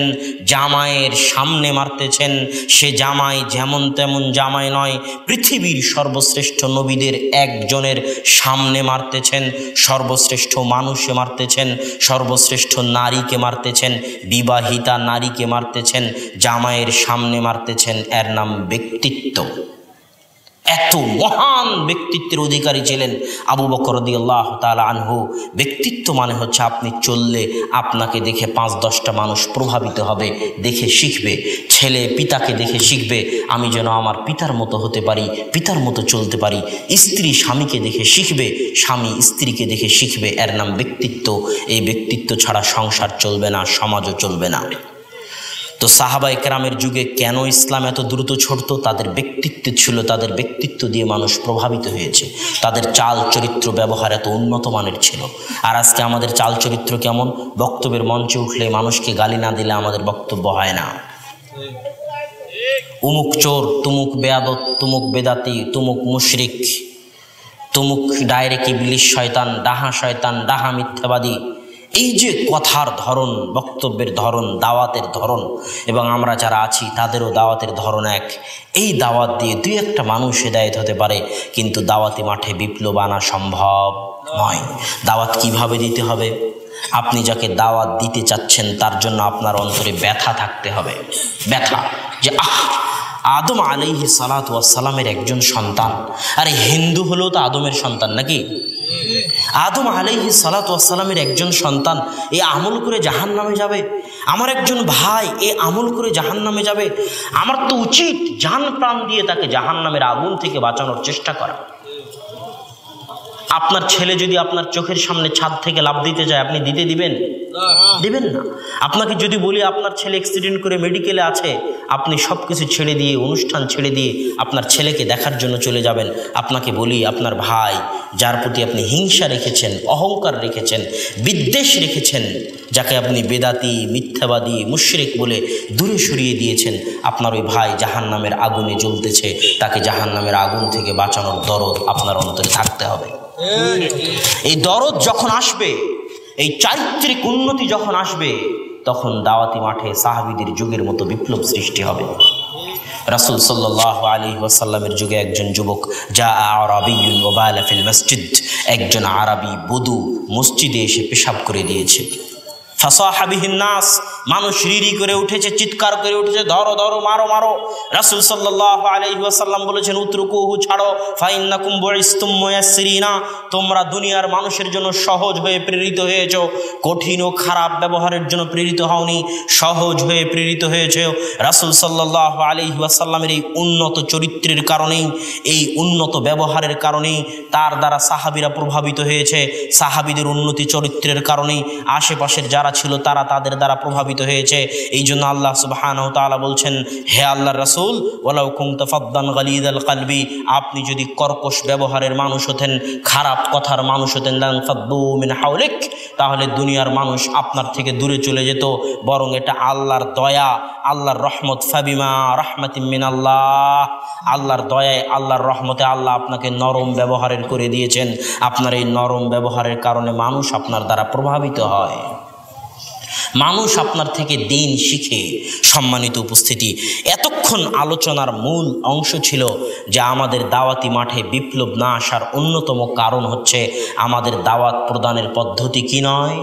জামাইয়ের সামনে মারতেছেন। সে জামাই যেমন তেমন জামাই নয়, পৃথিবীর সর্বশ্রেষ্ঠ নবীদের একজনের সামনে মারতেছেন, সর্বশ্রেষ্ঠ মানুষে মারতেছেন, সর্বশ্রেষ্ঠ নারীকে মারতেছেন, বিবাহিতা নারীকে মারতেছেন, জামাইয়ের সামনে মারতেছেন। এর নাম ব্যক্তিত্ব। এত মহান ব্যক্তিত্বের অধিকারী ছিলেন আবু বকর রাদিয়াল্লাহু তাআলা আনহু। ব্যক্তিত্ব মানে হচ্ছে আপনি চললে আপনাকে দেখে ৫-১০টা মানুষ প্রভাবিত হবে, দেখে শিখবে। ছেলে পিতাকে দেখে শিখবে, আমি যেন আমার পিতার মতো হতে পারি, পিতার মতো চলতে পারি। স্ত্রী স্বামীকে দেখে শিখবে, স্বামী স্ত্রীকে দেখে শিখবে। এর নাম ব্যক্তিত্ব। এই ব্যক্তিত্ব ছাড়া সংসার চলবে না, সমাজও চলবে না। তো সাহাবায়ে কেরামের যুগে কেন ইসলাম এত দ্রুত ছড়ত? তাদের ব্যক্তিত্ব ছিল, তাদের ব্যক্তিত্ব দিয়ে মানুষ প্রভাবিত হয়েছে। তাদের চাল চরিত্র ব্যবহার এত উন্নত মানের ছিল। আর আজকে আমাদের চাল চরিত্র কেমন? বক্তব্যের মঞ্চে উঠলে মানুষকে গালি না দিলে আমাদের বক্তব্য হয় না। উমুক চোর, তুমুক বেয়াদত, তুমুক বেদাতি, তুমুক মুশরিক, তুমুক ডাইরেক্ট ইবলিশ শয়তান, ডাহা মিথ্যাবাদী। এই যে কথার ধরন, বক্তব্যের ধরন, দাওয়াতের ধরন, এবং আমরা যারা আছি তাদেরও দাওয়াতের ধরন এক। এই দাওয়াত দিয়ে দুই একটা মানুষ হেদায়েত হতে পারে, কিন্তু দাওয়াতি মাঠে বিপ্লব আনা সম্ভব নয়। দাওয়াত কিভাবে দিতে হবে? আপনি যাকে দাওয়াত দিতে চাচ্ছেন তার জন্য আপনার অন্তরে ব্যথা থাকতে হবে। ব্যথা যে আদম আলাইহিস সালাতু ওয়াস সালামের একজন সন্তান। আরে হিন্দু হলেও তো আদমের সন্তান নাকি? আদম আলাইহিস সালাতু ওয়াস সালামের একজন সন্তান এ আমল করে জাহান্নামে যাবে। আমার একজন ভাই এ আমল করে জাহান্নামে যাবে। আমার তো উচিত জান প্রাণ দিয়ে তাকে জাহান্নামের আগুন থেকে বাঁচানোর চেষ্টা করা। আপনার ছেলে যদি আপনার চোখের সামনে ছাদ থেকে লাফ দিতে যায়, আপনি দিতে দিবেন? দিবেন না। আপনাকে যদি বলি আপনার ছেলে অ্যাক্সিডেন্ট করে মেডিকেলে আছে, আপনি সব কিছু ছেড়ে দিয়ে, অনুষ্ঠান ছেড়ে দিয়ে আপনার ছেলেকে দেখার জন্য চলে যাবেন। আপনাকে বলি আপনার ভাই যার প্রতি আপনি হিংসা রেখেছেন, অহংকার রেখেছেন, বিদ্বেষ রেখেছেন, যাকে আপনি বেদাতি, মিথ্যাবাদী, মুশরিক বলে দূরে সরিয়ে দিয়েছেন, আপনার ওই ভাই জাহান্নামের আগুনে জ্বলতেছে। তাকে জাহান্নামের আগুন থেকে বাঁচানোর দরদ আপনার অন্তরে থাকতে হবে। এই দরদ যখন আসবে, এই চারিত্রিক উন্নতি যখন আসবে, তখন দাওয়াতি মাঠে সাহাবীদের যুগের মতো বিপ্লব সৃষ্টি হবে। রাসূল সাল্লাল্লাহু আলাইহি ওয়াসাল্লামের যুগে একজন যুবক, যা আরাবিয়্যুন ওয়া বালা ফিল মসজিদ, একজন আরবি বদু মসজিদে এসে পেশাব করে দিয়েছে। ফাসাহা বিহিন নাস, মানুষ রিরি করে উঠেছে, চিৎকার করে উঠেছে, ধরো ধরো, মারো মারো। রাসূল সাল্লাল্লাহু আলাইহি ওয়াসাল্লাম বলেছেন, উতরুকুহু, ছাড়ো, ফাইন্নাকুম বুইসতুম মুয়াসসিরিনা, তোমরা দুনিয়ার মানুষের জন্য সহজ হয়ে প্রেরিত হয়েছো, কঠিন ও খারাপ ব্যবহারের জন্য প্রেরিত হওনি, সহজ হয়ে প্রেরিত হয়েছে। রাসূল সাল্লাল্লাহু আলাইহি ওয়াসাল্লামের এই উন্নত চরিত্রের কারণেই, এই উন্নত ব্যবহারের কারণেই তার দ্বারা সাহাবীরা প্রভাবিত হয়েছে। সাহাবীদের উন্নতি চরিত্রের কারণেই আশেপাশের যারা ছিল তারা তাদের দ্বারা প্রভাবিত হয়েছে। এই জন্য আল্লাহ সুবহানাহু ওয়া তাআলা বলছেন, হে আল্লাহর রাসূল, ওয়ালাউ কুনতা ফাদ্দান গালিযাল কলবি, আপনি যদি কর্কশ ব্যবহারের মানুষ হতেন, খারাপ কথার মানুষ হতেন, লান ফাদ্দু মিন হাওলিক, তাহলে দুনিয়ার মানুষ আপনার থেকে দূরে চলে যেত। বরং এটা আল্লাহর দয়া, আল্লাহর রহমত। ফাবিমা রাহমাতিম মিনাল্লাহ, আল্লাহর দয়ায়, আল্লাহর রহমতে আল্লাহ আপনাকে নরম ব্যবহারের করে দিয়েছেন। আপনার এই নরম ব্যবহারের কারণে মানুষ আপনার দ্বারা প্রভাবিত হয়, মানুষ আপনার থেকে দিন শিখে। সম্মানিত উপস্থিতি, এতক্ষণ আলোচনার মূল অংশ ছিল যে আমাদের দাওয়াতি মাঠে বিপ্লব না আসার অন্যতম কারণ হচ্ছে আমাদের দাওয়াত প্রদানের পদ্ধতি কি নয়,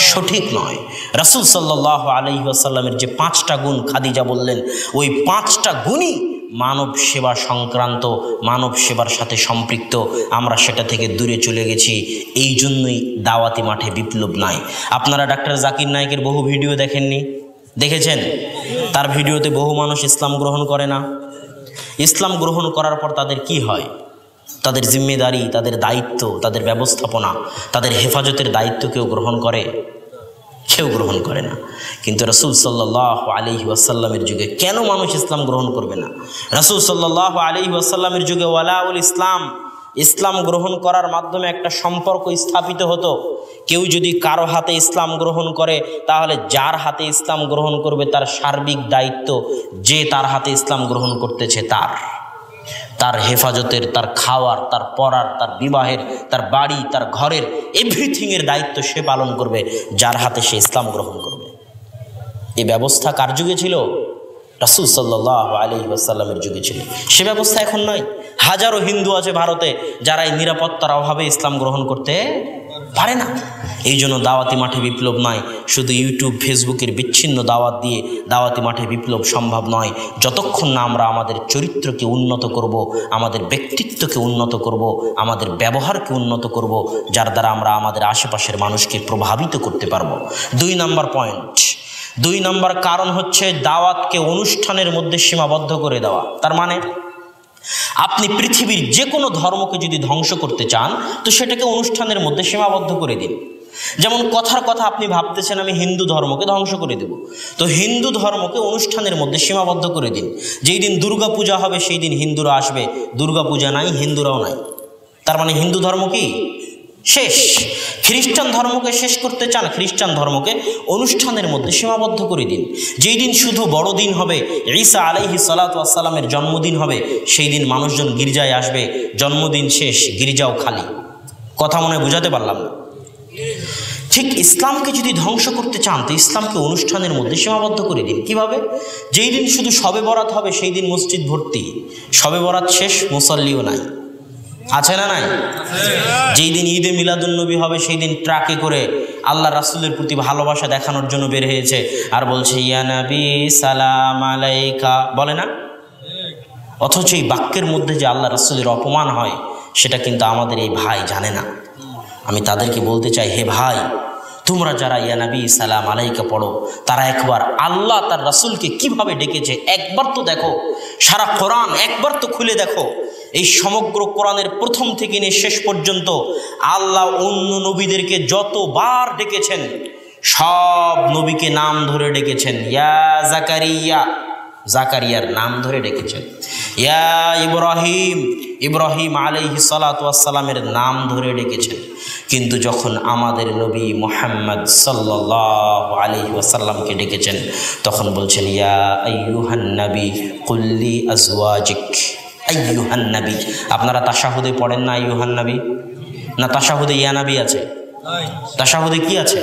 সঠিক নয়। রাসূল সাল্লাল্লাহু আলাইহি ওয়াসাল্লামের যে 5টা গুণ খাদিজা বললেন, ওই 5টা গুণই মানব সেবা সংক্রান্ত, মানব সেবার সাথে সম্পৃক্ত। আমরা সেটা থেকে দূরে চলে গেছি, এই জন্যই দাওয়াতি মাঠে বিপ্লব নাই। আপনারা ডাক্তার জাকির নায়েকের বহু ভিডিও দেখেননি? দেখেছেন? তার ভিডিওতে বহু মানুষ ইসলাম গ্রহণ করে না। ইসলাম গ্রহণ করার পর তাদের কি হয়? তাদের জিম্মেদারি, তাদের দায়িত্ব, তাদের ব্যবস্থাপনা, তাদের হেফাজতের দায়িত্ব কেউ গ্রহণ করে? কেউ গ্রহণ করে না। কিন্তু রাসূল সাল্লাল্লাহু আলাইহি ওয়াসাল্লামের যুগে কেন মানুষ ইসলাম গ্রহণ করবে না? রাসূল সাল্লাল্লাহু আলাইহি ওয়াসাল্লামের যুগে ওয়ালাউল ইসলাম, ইসলাম গ্রহণ করার মাধ্যমে একটা সম্পর্ক স্থাপিত হতো। কেউ যদি কারো হাতে ইসলাম গ্রহণ করে, তাহলে যার হাতে ইসলাম গ্রহণ করবে তার সার্বিক দায়িত্ব যে তার হাতে ইসলাম গ্রহণ করতেছে তার হেফাজতের, তার খাওয়ার, তার পড়ার, তার বিবাহের, তার বাড়ি, তার ঘরের এভরিথিংয়ের দায়িত্ব সে পালন করবে যার হাতে সে ইসলাম গ্রহণ করবে। এই ব্যবস্থা কার যুগে ছিল? রাসূল সাল্লাল্লাহু আলাইহি ওয়াসাল্লামের যুগে ছিল। সে ব্যবস্থা এখন নাই। হাজারো হিন্দু আছে ভারতে যারা এই নিরাপত্তার অভাবে ইসলাম গ্রহণ করতে পারে না। এই জন্য দাওয়াতি মাঠে বিপ্লব নয়, শুধু ইউটিউব ফেসবুকের বিচ্ছিন্ন দাওয়াত দিয়ে দাওয়াতি মাঠে বিপ্লব সম্ভব নয়। যতক্ষণ না আমরা আমাদের চরিত্রকে উন্নত করব, আমাদের ব্যক্তিত্বকে উন্নত করব, আমাদের ব্যবহারকে উন্নত করব, যার দ্বারা আমরা আমাদের আশেপাশের মানুষকে প্রভাবিত করতে পারবো। 2 নম্বর পয়েন্ট, 2 নম্বর কারণ হচ্ছে দাওয়াতকে অনুষ্ঠানের মধ্যে সীমাবদ্ধ করে দেওয়া। তার মানে আপনি পৃথিবীর যে কোনো ধর্মকে যদি ধ্বংস করতে চান তো সেটাকে অনুষ্ঠানের মধ্যে সীমাবদ্ধ করে দিন। যেমন কথার কথা আপনি ভাবতেছেন আমি হিন্দু ধর্মকে ধ্বংস করে দেব, তো হিন্দু ধর্মকে অনুষ্ঠানের মধ্যে সীমাবদ্ধ করে দিন। যেই দিন দুর্গা পূজা হবে সেই দিন হিন্দুরা আসবে, দুর্গা পূজা নাই, হিন্দুরাও নাই। তার মানে হিন্দু ধর্ম কি শেষ? খ্রিস্টান ধর্মকে শেষ করতে চান, খ্রিস্টান ধর্মকে অনুষ্ঠানের মধ্যে সীমাবদ্ধ করে দিন। যেই দিন শুধু বড়দিন হবে, ঈসা আলাইহিস সালাতু ওয়াস সালামের জন্মদিন হবে, সেই দিন মানুষজন গির্জায় আসবে, জন্মদিন শেষ, গির্জাও খালি। কথা মনে বুঝাতে পারলাম না? ঠিক ইসলামকে যদি ধ্বংস করতে চান তো ইসলামকে অনুষ্ঠানের মধ্যে সীমাবদ্ধ করে দিন। কিভাবে? যেই দিন শুধু শবে বরাত হবে সেই দিন মসজিদ ভর্তি, শবে বরাত শেষ, মুসল্লিও নাই। আছে না নাই? যেই দিন ঈদে মিলাদুন্নবী হবে সেই দিন ট্রাকে করে আল্লাহ রাসূলের প্রতি ভালোবাসা দেখানোর জন্য বের হয়েছে আর বলছে ইয়া নবী সালাম আলাইকা, বলে না? অথচ এই বাক্যের মধ্যে যে আল্লাহ রাসূলের অপমান হয় সেটা কিন্তু আমাদের এই ভাই জানে না। আমি তাদেরকে বলতে চাই, হে ভাই, তোমরা যারা ইয়া নবী সালাম আলাইকা পড়ো, তারা একবার আল্লাহ তার রাসূলকে কিভাবে ডেকেছে একবার তো দেখো। সারা কোরআন একবার তো খুলে দেখো। এই সমগ্র কোরআনের প্রথম থেকে নিয়ে শেষ পর্যন্ত আল্লাহ অন্য নবীদেরকে যতবার ডেকেছেন সব নবীকে নাম ধরে ডেকেছেন। ইয়া জাকারিয়া, জাকারিয়ার নাম ধরে ডেকেছেন। ইয়া ইব্রাহিম, ইব্রাহিম আলাইহিস সালাতু ওয়াস সালামের নাম ধরে ডেকেছেন। কিন্তু যখন আমাদের নবী মুহাম্মদ সাল্লাল্লাহু আলাইহি ওয়াসাল্লামকে ডেকেছেন তখন বলছেন ইয়া আইয়ুহান নবী কুল লি আজওয়াজিক, আইয়ুহান নবী। আপনারা তাশাহুদে পড়েন না আইয়ুহান নবী? না তাশাহুদে ইয়া নবী আছে? তাশাহুদে কি আছে?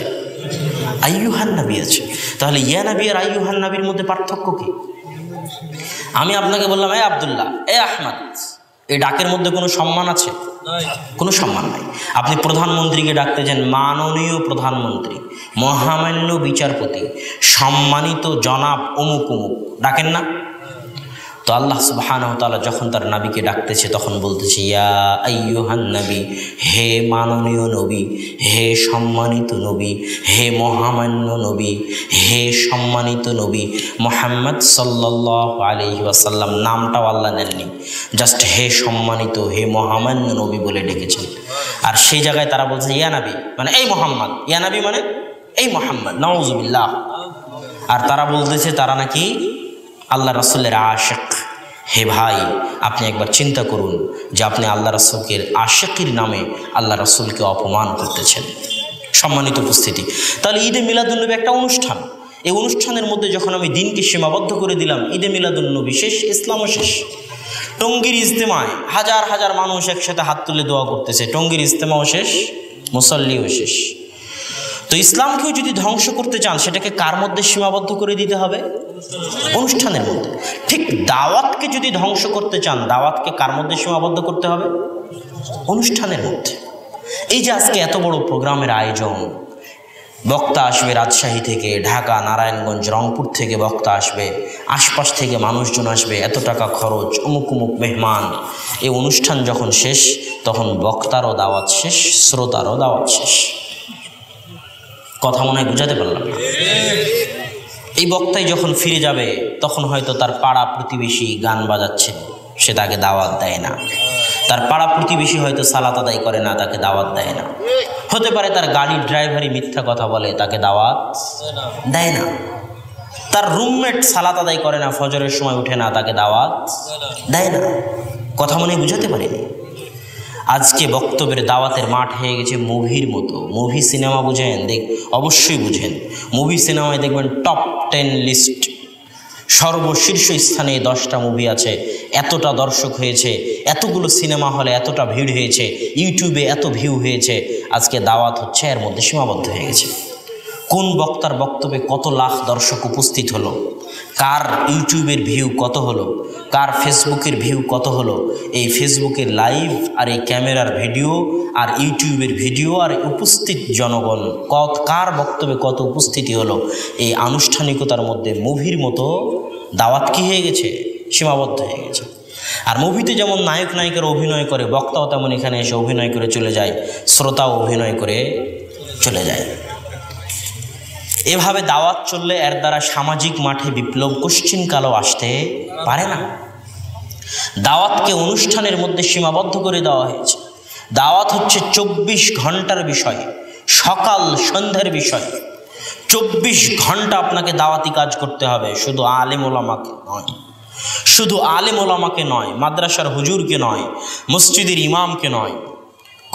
আইয়ুহান নবী আছে। তাহলে ইয়া নবী আর আইয়ুহান নবীর মধ্যে পার্থক্য কি? আমি আপনাকে বললাম এ আব্দুল্লাহ, এ আহমদ, এই ডাকের মধ্যে কোনো সম্মান আছে? কোনো সম্মান নাই। আপনি প্রধানমন্ত্রীকে ডাকতে চান মাননীয় প্রধানমন্ত্রী, মহামান্য বিচারপতি, সম্মানিত জনাব অমুক অমুক, ডাকেন না? তো আল্লাহ সুবহানাহু ওয়া তাআলা যখন তার নবীকে ডাকতেছে তখন বলতেছে ইয়া আইয়ুহান নবী, হে মাননীয় নবী, হে সম্মানিত নবী, হে মহামান্য নবী, হে সম্মানিত নবী মুহাম্মদ সাল্লাল্লাহু আলাইহি ওয়াসাল্লাম। নামটাও আল্লাহ নেননি, জাস্ট হে সম্মানিত, হে মহামান্য নবী বলে ডেকেছেন। আর সেই জায়গায় তারা বলছে ইয়া নবী মানে এই মোহাম্মদ, ইয়া নবী মানে এই মোহাম্মদ, নাউযুবিল্লাহ। আর তারা বলতেছে তারা নাকি আল্লাহ রাসূলের আশিক। হে ভাই, আপনি একবার চিন্তা করুন যে আপনি আল্লাহ রাসূলের আশিকের নামে আল্লাহ রাসূলকে অপমান করতেছেন। সম্মানিত উপস্থিতি, তাহলে ঈদে মিলাদুন্নবী একটা অনুষ্ঠান। এই অনুষ্ঠানের মধ্যে যখন আমি দিনকে সীমাবদ্ধ করে দিলাম, ঈদে মিলাদুন্নবী শেষ, ইসলামও শেষ। টঙ্গীর ইজতেমায় হাজার হাজার মানুষ একসাথে হাত তুলে দোয়া করতেছে, টঙ্গীর ইজতেমাও শেষ, মুসল্লিও শেষ। তো ইসলামকেও যদি ধ্বংস করতে চান সেটাকে কার মধ্যে সীমাবদ্ধ করে দিতে হবে? অনুষ্ঠানের মধ্যে। ঠিক দাওয়াতকে যদি ধ্বংস করতে চান দাওয়াতকে কার মধ্যে সীমাবদ্ধ করতে হবে? অনুষ্ঠানের মধ্যে। এই যে আজকে এত বড় প্রোগ্রামের আয়োজন, বক্তা আসবে রাজশাহী থেকে, ঢাকা, নারায়ণগঞ্জ, রংপুর থেকে বক্তা আসবে, আশপাশ থেকে মানুষজন আসবে, এত টাকা খরচ, অমুক অমুক মেহমান। এই অনুষ্ঠান যখন শেষ তখন বক্তারও দাওয়াত শেষ, শ্রোতারও দাওয়াত শেষ। কথা মনে হয় বুঝাতে পারলাম না? এই বক্তাই যখন ফিরে যাবে তখন হয়তো তার পাড়া প্রতিবেশী গান বাজাচ্ছে, সে তাকে দাওয়াত দেয় না। তার পাড়া প্রতিবেশী হয়তো সালাত আদায় করে না, তাকে দাওয়াত দেয় না। হতে পারে তার গাড়ির ড্রাইভারই মিথ্যা কথা বলে, তাকে দাওয়াত দেয় না। তার রুমমেট সালাত আদায় করে না, ফজরের সময় উঠে না, তাকে দাওয়াত দেয় না। কথা মনে বুঝাতে পারিনি। আজকে বক্তব্যের দাওয়াতের মাঠ হয়ে গেছে মুভির মতো। মুভি সিনেমা বুঝেন? অবশ্যই বুঝেন। মুভি সিনেমায় দেখবেন টপ 10 লিস্ট, সর্বশীর্ষ স্থানে 10টা মুভি আছে, এতটা দর্শক হয়েছে, এতগুলো সিনেমা হলে এতটা ভিড় হয়েছে, ইউটিউবে এত ভিউ হয়েছে। আজকে দাওয়াত হচ্ছে এর মধ্যে সীমাবদ্ধ হয়ে গেছে। কোন বক্তার বক্তব্যে কত লাখ দর্শক উপস্থিত হলো, কার ইউটিউবের ভিউ কত হলো, কার ফেসবুকের ভিউ কত হলো, এই ফেসবুকের লাইভ আর এই ক্যামেরার ভিডিও আর ইউটিউবের ভিডিও আর উপস্থিত জনগণ কার বক্তব্যে কত উপস্থিতি হলো, এই আনুষ্ঠানিকতার মধ্যে মুভির মতো দাওয়াত কি হয়ে গেছে? সীমাবদ্ধ হয়ে গেছে। আর মুভিতে যেমন নায়ক নায়িকার অভিনয় করে, বক্তাও তেমন এখানে এসে অভিনয় করে চলে যায়, শ্রোতাও অভিনয় করে চলে যায়। এভাবে দাওয়াত চললে এর দ্বারা সামাজিক মাঠে বিপ্লব কোশ্চিনকালও আসতে পারে না। দাওয়াতকে অনুষ্ঠানের মধ্যে সীমাবদ্ধ করে দেওয়া হয়েছে। দাওয়াত হচ্ছে 24 ঘন্টার বিষয়, সকাল সন্ধ্যার বিষয়। 24 ঘন্টা আপনাকে দাওয়াতি কাজ করতে হবে। শুধু আলেম ওলামাকে নয়, শুধু আলেম ওলামাকে নয়, মাদ্রাসার হুজুরকে নয়, মসজিদের ইমামকে নয়।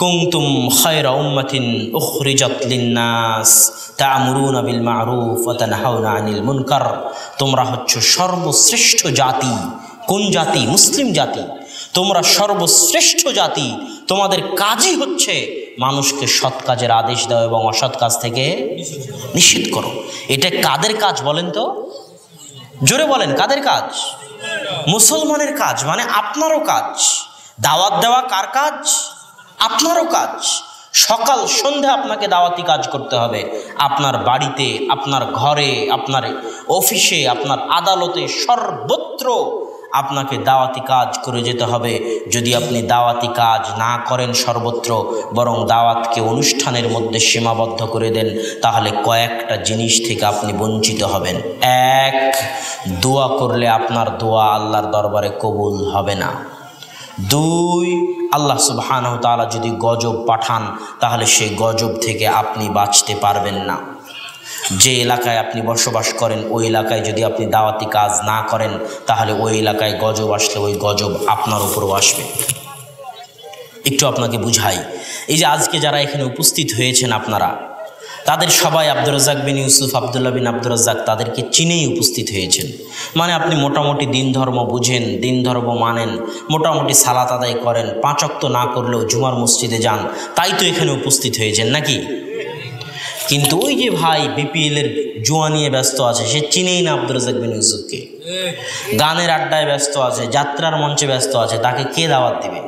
কুনতুম খায়রা উম্মাতিন উখরিজাত লিন্নাস তা'মুরুনা বিল মা'রুফ ওয়া তানহাউনা আনিল মুনকার। তোমরা হচ্ছে সর্বশ্রেষ্ঠ জাতি। কোন জাতি? মুসলিম জাতি। তোমরা সর্বশ্রেষ্ঠ জাতি। তোমাদের কাজই হচ্ছে মানুষকে সৎ কাজের আদেশ দাও এবং অসৎ কাজ থেকে নিষেধ করো। এটা কাদের কাজ বলেন তো? জোরে বলেন, কাদের কাজ? মুসলমানের কাজ, মানে আপনারও কাজ। দাওয়াত দেওয়া কার কাজ? আপনারও কাজ। সকাল সন্ধ্যা আপনাকে দাওয়াতি কাজ করতে হবে। আপনার বাড়িতে, আপনার ঘরে, আপনার অফিসে, আপনার আদালতে, সর্বত্র আপনাকে দাওয়াতি কাজ করে যেতে হবে। যদি আপনি দাওয়াতি কাজ না করেন সর্বত্র, বরং দাওয়াতকে অনুষ্ঠানের মধ্যে সীমাবদ্ধ করে দেন, তাহলে কয়েকটা জিনিস থেকে আপনি বঞ্চিত হবেন। এক, দোয়া করলে আপনার দোয়া আল্লাহর দরবারে কবুল হবে না। 2, আল্লাহ সুবহানাহু ওয়া তাআলা যদি গজব পাঠান, তাহলে সেই গজব থেকে আপনি বাঁচতে পারবেন না। যে এলাকায় আপনি বসবাস করেন, ওই এলাকায় যদি আপনি দাওয়াতি কাজ না করেন, তাহলে ওই এলাকায় গজব আসলে ওই গজব আপনার উপরও আসবে। একটু আপনাকে বুঝাই, এই যে আজকে যারা এখানে উপস্থিত হয়েছেন আপনারা, তাদের সবাই আব্দুর রাজ্জাক বিন ইউসুফ, আবদুল্লাহ বিন আব্দুর রাজ্জাক, তাদেরকে চিনেই উপস্থিত হয়েছেন। মানে আপনি মোটামুটি দিন ধর্ম বুঝেন, দিন ধর্ম মানেন, মোটামুটি সালাত আদায় করেন, 5 ওয়াক্ত না করলেও জুমার মসজিদে যান, তাই তো এখানে উপস্থিত হয়েছেন নাকি? কিন্তু ওই যে ভাই বিপিএলের জুয়া নিয়ে ব্যস্ত আছে, সে চিনেই না আব্দুর রাজ্জাক বিন ইউসুফকে। গানের আড্ডায় ব্যস্ত আছে, যাত্রার মঞ্চে ব্যস্ত আছে, তাকে কে দাওয়াত দিবে?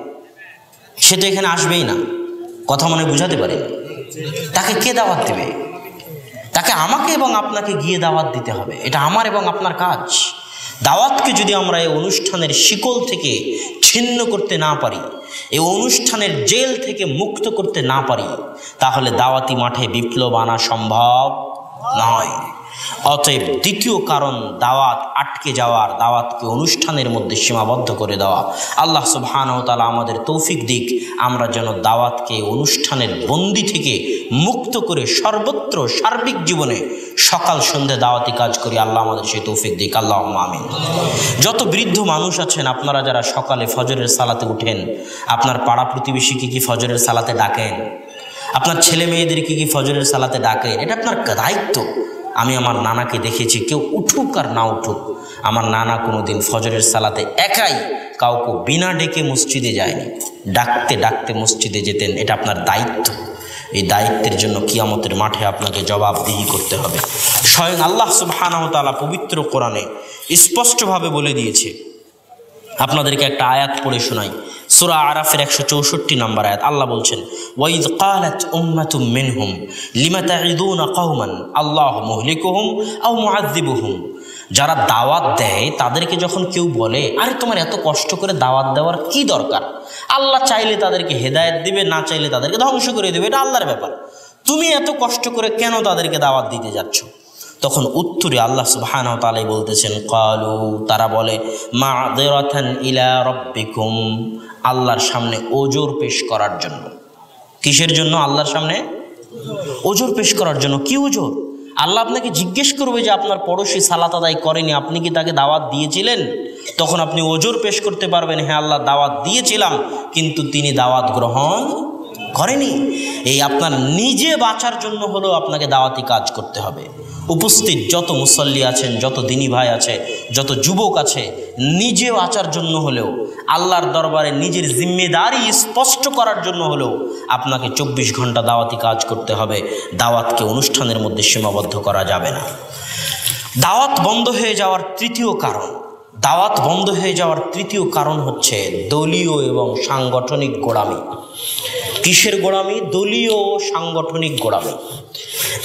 সে তো এখানে আসবেই না। কথা মনে বুঝাতে পারেন? তাকে কে দাওয়াত দিবে? তাকে আমাকে এবং আপনাকে গিয়ে দাওয়াত দিতে হবে। এটা আমার এবং আপনার কাজ। দাওয়াতকে যদি আমরা এই অনুষ্ঠানের শিকল থেকে ছিন্ন করতে না পারি, এই অনুষ্ঠানের জেল থেকে মুক্ত করতে না পারি, তাহলে দাওয়াতি মাঠে বিপ্লব আনা সম্ভব নয়। অতএব দ্বিতীয় কারণ দাওয়াত আটকে যাওয়ার, দাওয়াতকে অনুষ্ঠানের মধ্যে সীমাবদ্ধ করে দেওয়া। আল্লাহ সুবহানাহু ওয়া তাআলা আমাদের তৌফিক দিক, আমরা যেন দাওয়াতকে অনুষ্ঠানের বন্দি থেকে মুক্ত করে সর্বত্র সার্বিক জীবনে সকাল সন্ধ্যে দাওয়াতি কাজ করি। আল্লাহ আমাদের সেই তৌফিক দিক, আল্লাহুম্মা আমিন। যত বৃদ্ধ মানুষ আছেন, আপনারা যারা সকালে ফজরের সালাতে উঠেন, আপনার পাড়া প্রতিবেশীকে কি ফজরের সালাতে ডাকেন? আপনার ছেলে মেয়েদেরকে কি ফজরের সালাতে ডাকেন? এটা আপনার দায়িত্ব। আমি আমার নানাকে দেখেছি, কেউ উঠুক আর না উঠুক, আমার নানা কোনোদিন ফজরের সালাতে একাই কাউকে বিনা ডেকে মসজিদে যায়নি, ডাকতে ডাকতে মসজিদে যেতেন। এটা আপনার দায়িত্ব। এই দায়িত্বের জন্য কিয়ামতের মাঠে আপনাকে জবাবদিহি করতে হবে। স্বয়ং আল্লাহ সুবহানাহু ওয়া তাআলা পবিত্র কোরআনে স্পষ্টভাবে বলে দিয়েছে। আপনাদেরকে একটা আয়াত পড়ে শোনাই, সূরা আরাফের 164 নম্বর আয়াত। আল্লাহ বলছেন, ওয়াইদ ক্বালাত উম্মাতুম মিনহুম লিমা তা'ইদুনা কওমান আল্লাহু মুহলিকুহুম আও মুআযযিবুহুম। যারা দাওয়াত দেয় তাদেরকে যখন কেউ বলে, আরে তোমার এত কষ্ট করে দাওয়াত দেওয়ার কি দরকার? আল্লাহ চাইলে তাদেরকে হেদায়েত দিবে, না চাইলে তাদেরকে ধ্বংস করে দেবে, এটা আল্লাহর ব্যাপার। তুমি এত কষ্ট করে কেন তাদেরকে দাওয়াত দিতে যাচ্ছ? তখন উত্তরে আল্লাহ সুবহানাহু ওয়া তাআলা বলতেছেন, ক্বালু, তারা বলে, মা'যিরাতান ইলা রাব্বিকুম, আল্লাহর সামনে ওজর পেশ করার জন্য। কিসের জন্য? আল্লাহর সামনে ওজর পেশ করার জন্য। কি ওজর? আল্লাহ আপনাকে জিজ্ঞেস করবে যে আপনার পড়োশী সালাত আদায় করেনি, আপনি কি তাকে দাওয়াত দিয়েছিলেন? তখন আপনি ওজর পেশ করতে পারবেন, হ্যাঁ আল্লাহ দাওয়াত দিয়েছিলাম, কিন্তু তিনি দাওয়াত গ্রহণ করেনি। এই আপনার নিজে বাঁচার জন্য হলেও আপনাকে দাওয়াতি কাজ করতে হবে। উপস্থিত যত মুসল্লি আছেন, যত দিনী ভাই আছে, যত যুবক আছে, নিজে বাঁচার জন্য হলেও, আল্লাহর দরবারে নিজের জিম্মেদারি স্পষ্ট করার জন্য হলেও আপনাকে 24 ঘন্টা দাওয়াতি কাজ করতে হবে। দাওয়াতকে অনুষ্ঠানের মধ্যে সীমাবদ্ধ করা যাবে না। দাওয়াত বন্ধ হয়ে যাওয়ার তৃতীয় কারণ হচ্ছে দলীয় এবং সাংগঠনিক গোড়ামি। কিসের গোড়ামি? দলীয় ও সাংগঠনিক গোড়ামি।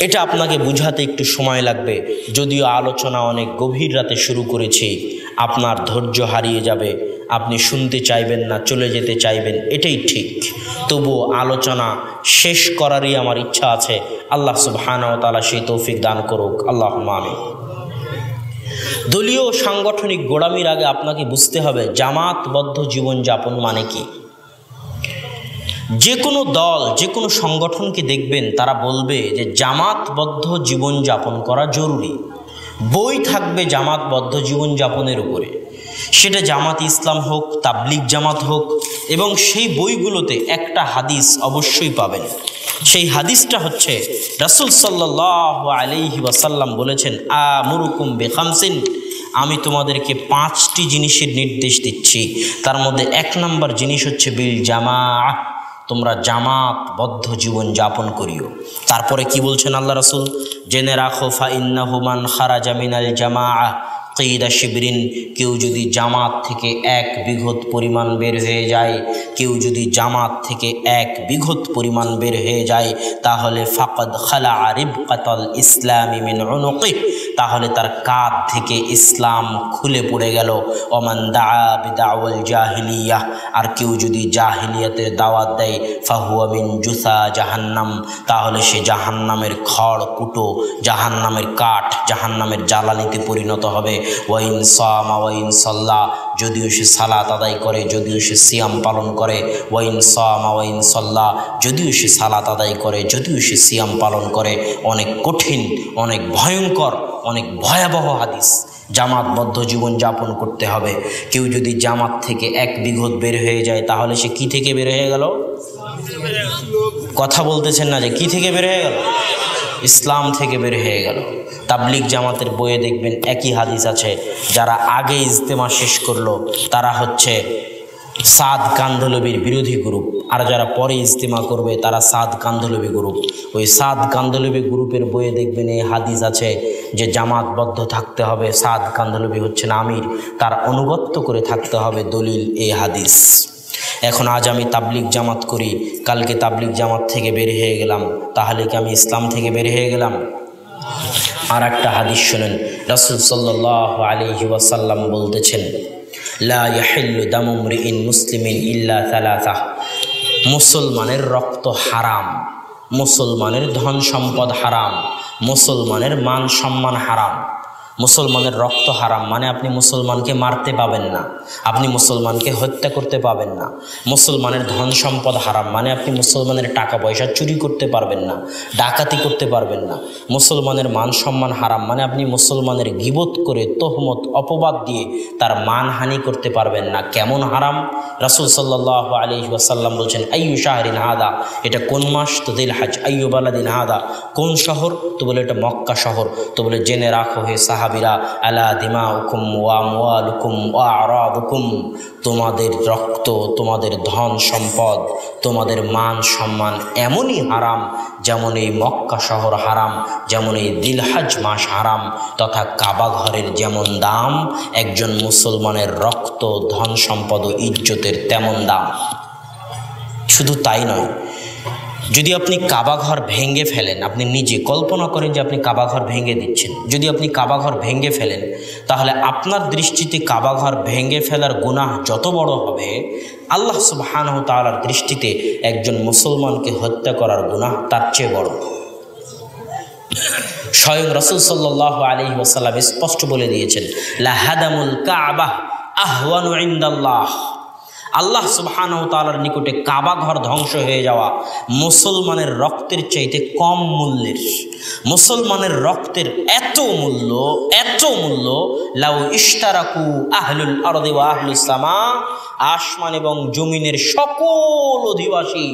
এটা আপনাকে বুঝাতে একটু সময় লাগবে, যদিও আলোচনা অনেক গভীর রাতে শুরু করেছি। আপনার ধৈর্য হারিয়ে যাবে, আপনি শুনতে চাইবেন না, চলে যেতে চাইবেন, এটাই ঠিক। তবুও আলোচনা শেষ করারই আমার ইচ্ছা আছে। আল্লাহ সুবহানাহু ওয়া তাআলা সেই তৌফিক দান করুক, আল্লাহুম্মা আমিন। দলীয় ও সাংগঠনিক গোড়ামির আগে আপনাকে বুঝতে হবে জামাতবদ্ধ জীবনযাপন মানে কি। যে কোনো দল, যে কোনো সংগঠনকে দেখবেন তারা বলবে যে জামাতবদ্ধ জীবনযাপন করা জরুরি। বই থাকবে জামাতবদ্ধ জীবনযাপনের উপরে, সেটা জামাত ইসলাম হোক, তাবলিগ জামাত হোক, এবং সেই বইগুলোতে একটা হাদিস অবশ্যই পাবেন। সেই হাদিসটা হচ্ছে রাসূল সাল্লাল্লাহু আলাইহি ওয়াসাল্লাম বলেছেন, আমুরুকুম বিখামসিন, আমি তোমাদেরকে 5টি জিনিসের নির্দেশ দিচ্ছি। তার মধ্যে 1 নম্বর জিনিস হচ্ছে বিল জামাআহ, তোমরা জামাতবদ্ধ জীবন যাপন করিও। তারপরে কি বলছেন আল্লাহ রাসূল? জেনে রাখো, ফা ইন্নাহু মান খারাজা মিনাল জামাআহ কিদা শিবরিন, কেউ যদি জামাত থেকে 1 বিঘত পরিমাণ বের হয়ে যায়, কেউ যদি জামাত থেকে 1 বিঘত পরিমাণ বের হয়ে যায়, তাহলে ফাকাদ খালা রিবকাতাল ইসলামি মিন উনুকি, তাহলে তার কাঁধ থেকে ইসলাম খুলে পড়ে গেল। ওমান দাআ বিদাওয়াল জাহিলিয়াহ, আর কেউ যদি জাহিলিয়াতের দাওয়াত দেয়, ফাহুয়া মিন জুসা জাহান্নাম, তাহলে সে জাহান্নামের খড় কুটো, জাহান্নামের কাঠ, জাহান্নামের জ্বালানিতে পরিণত হবে। ওয়াইন সামা ওয়াইন সাল্লা, যদিও সে সালাত আদায় করে, যদিও সে সিয়াম পালন করে, ওয়াইন সামা ওয়াইন সাল্লা, যদিও সে সালাত আদায় করে, যদিও সে সিয়াম পালন করে। অনেক কঠিন, অনেক ভয়ঙ্কর, অনেক ভয়াবহ হাদিস। জামাতবদ্ধ জীবন যাপন করতে হবে। কেউ যদি জামাত থেকে 1 বিঘত বের হয়ে যায়, তাহলে সে কি থেকে বের হয়ে গেল? কথা বলতেছেন না যে কি থেকে বের হয়ে গেল? ইসলাম থেকে বের হয়ে গেল। তাবলিগ জামাতের বইয়ে দেখবেন একই হাদিস আছে। যারা আগে ইজতেমা শেষ করলো তারা হচ্ছে সাদ কান্ধলবির বিরোধী গ্রুপ, আর যারা পরে ইজতেমা করবে তারা সাদ কান্ধলবি গ্রুপ। ওই সাদ কান্ধলবি গ্রুপের বইয়ে দেখবেন এই হাদিস আছে যে জামাতবদ্ধ থাকতে হবে। সাদ কান্ধলবি হচ্ছেন আমির, তার অনুগত্য করে থাকতে হবে, দলিল এই হাদিস। এখন আজ আমি তাবলিগ জামাত করি, কালকে তাবলিগ জামাত থেকে বের হয়ে গেলাম, তাহলে কি আমি ইসলাম থেকে বের হয়ে গেলাম? আর একটা হাদিস শুনেন, রাসূল সাল্লাল্লাহু আলাইহি ওয়াসাল্লাম বলতেছেন, লা ইয়াহিল্লু দামু মরিইন মুসলিমিন ইল্লা সালাসা, মুসলমানের রক্ত হারাম, মুসলমানের ধন সম্পদ হারাম, মুসলমানের মান সম্মান হারাম। মুসলমানের রক্ত হারাম মানে আপনি মুসলমানকে মারতে পাবেন না, আপনি মুসলমানকে হত্যা করতে পাবেন না। মুসলমানের ধন সম্পদ হারাম মানে আপনি মুসলমানের টাকা পয়সা চুরি করতে পারবেন না, ডাকাতি করতে পারবেন না। মুসলমানের মান সম্মান হারাম মানে আপনি মুসলমানের গীবত করে, তহমত, অপবাদ দিয়ে তার মানহানি করতে পারবেন না। কেমন হারাম? রাসূল সাল্লাল্লাহু আলাইহি ওয়াসাল্লাম বলছেন, আইয়ু শাহরিন হাদা, এটা কোন মাস? তো দিলহজ। আইয়ু বালাদিন হাদা, কোন শহর? তো বলে এটা মক্কা শহর। তো বলে জেনে রাখো হে সাহাবীরা, আলা দিমাউকুম ওয়া আমওয়ালুকুম ওয়া আরাদুকুম, তোমাদের রক্ত, তোমাদের ধন সম্পদ, তোমাদের মান সম্মান এমনই হারাম যেমন এই মক্কা শহর হারাম, যেমন এই দিলহজ মাস হারাম, তথা কাবা ঘরের যেমন দাম, একজন মুসলমানের রক্ত, ধন সম্পদ ও ইজ্জতের তেমন দাম। শুধু তাই নয়, যদি আপনি কাবা ঘর ভেঙে ফেলেন, আপনি নিজে কল্পনা করেন যে আপনি কাবা ঘর ভেঙে দিচ্ছেন, যদি আপনি কাবা ঘর ভেঙে ফেলেন, তাহলে আপনার দৃষ্টিতে কাবা ঘর ভেঙে ফেলার গুনাহ যত বড় হবে, আল্লাহ সুবহানাহু ওয়া তাআলার দৃষ্টিতে একজন মুসলমানকে হত্যা করার গুনাহ তার চেয়ে বড়। স্বয়ং রাসূল সাল্লাল্লাহু আলাইহি ওয়াসাল্লাম স্পষ্ট বলে দিয়েছেন, লা হাদামুল কাবাহ আহওয়ানু ইনদাল্লাহ, আল্লাহ সুবহানাহু ওয়া তাআলার নিকটে কাবা ঘর ধ্বংস হয়ে যাওয়া মুসলমানের রক্তের চাইতে কম মূল্যের। মুসলমানের রক্তের এত মূল্য লাউ ইশতারাকু আহলুল আরদি ওয়া আহলুস সামা, আসমান এবং জমিনের সকল অধিবাসী,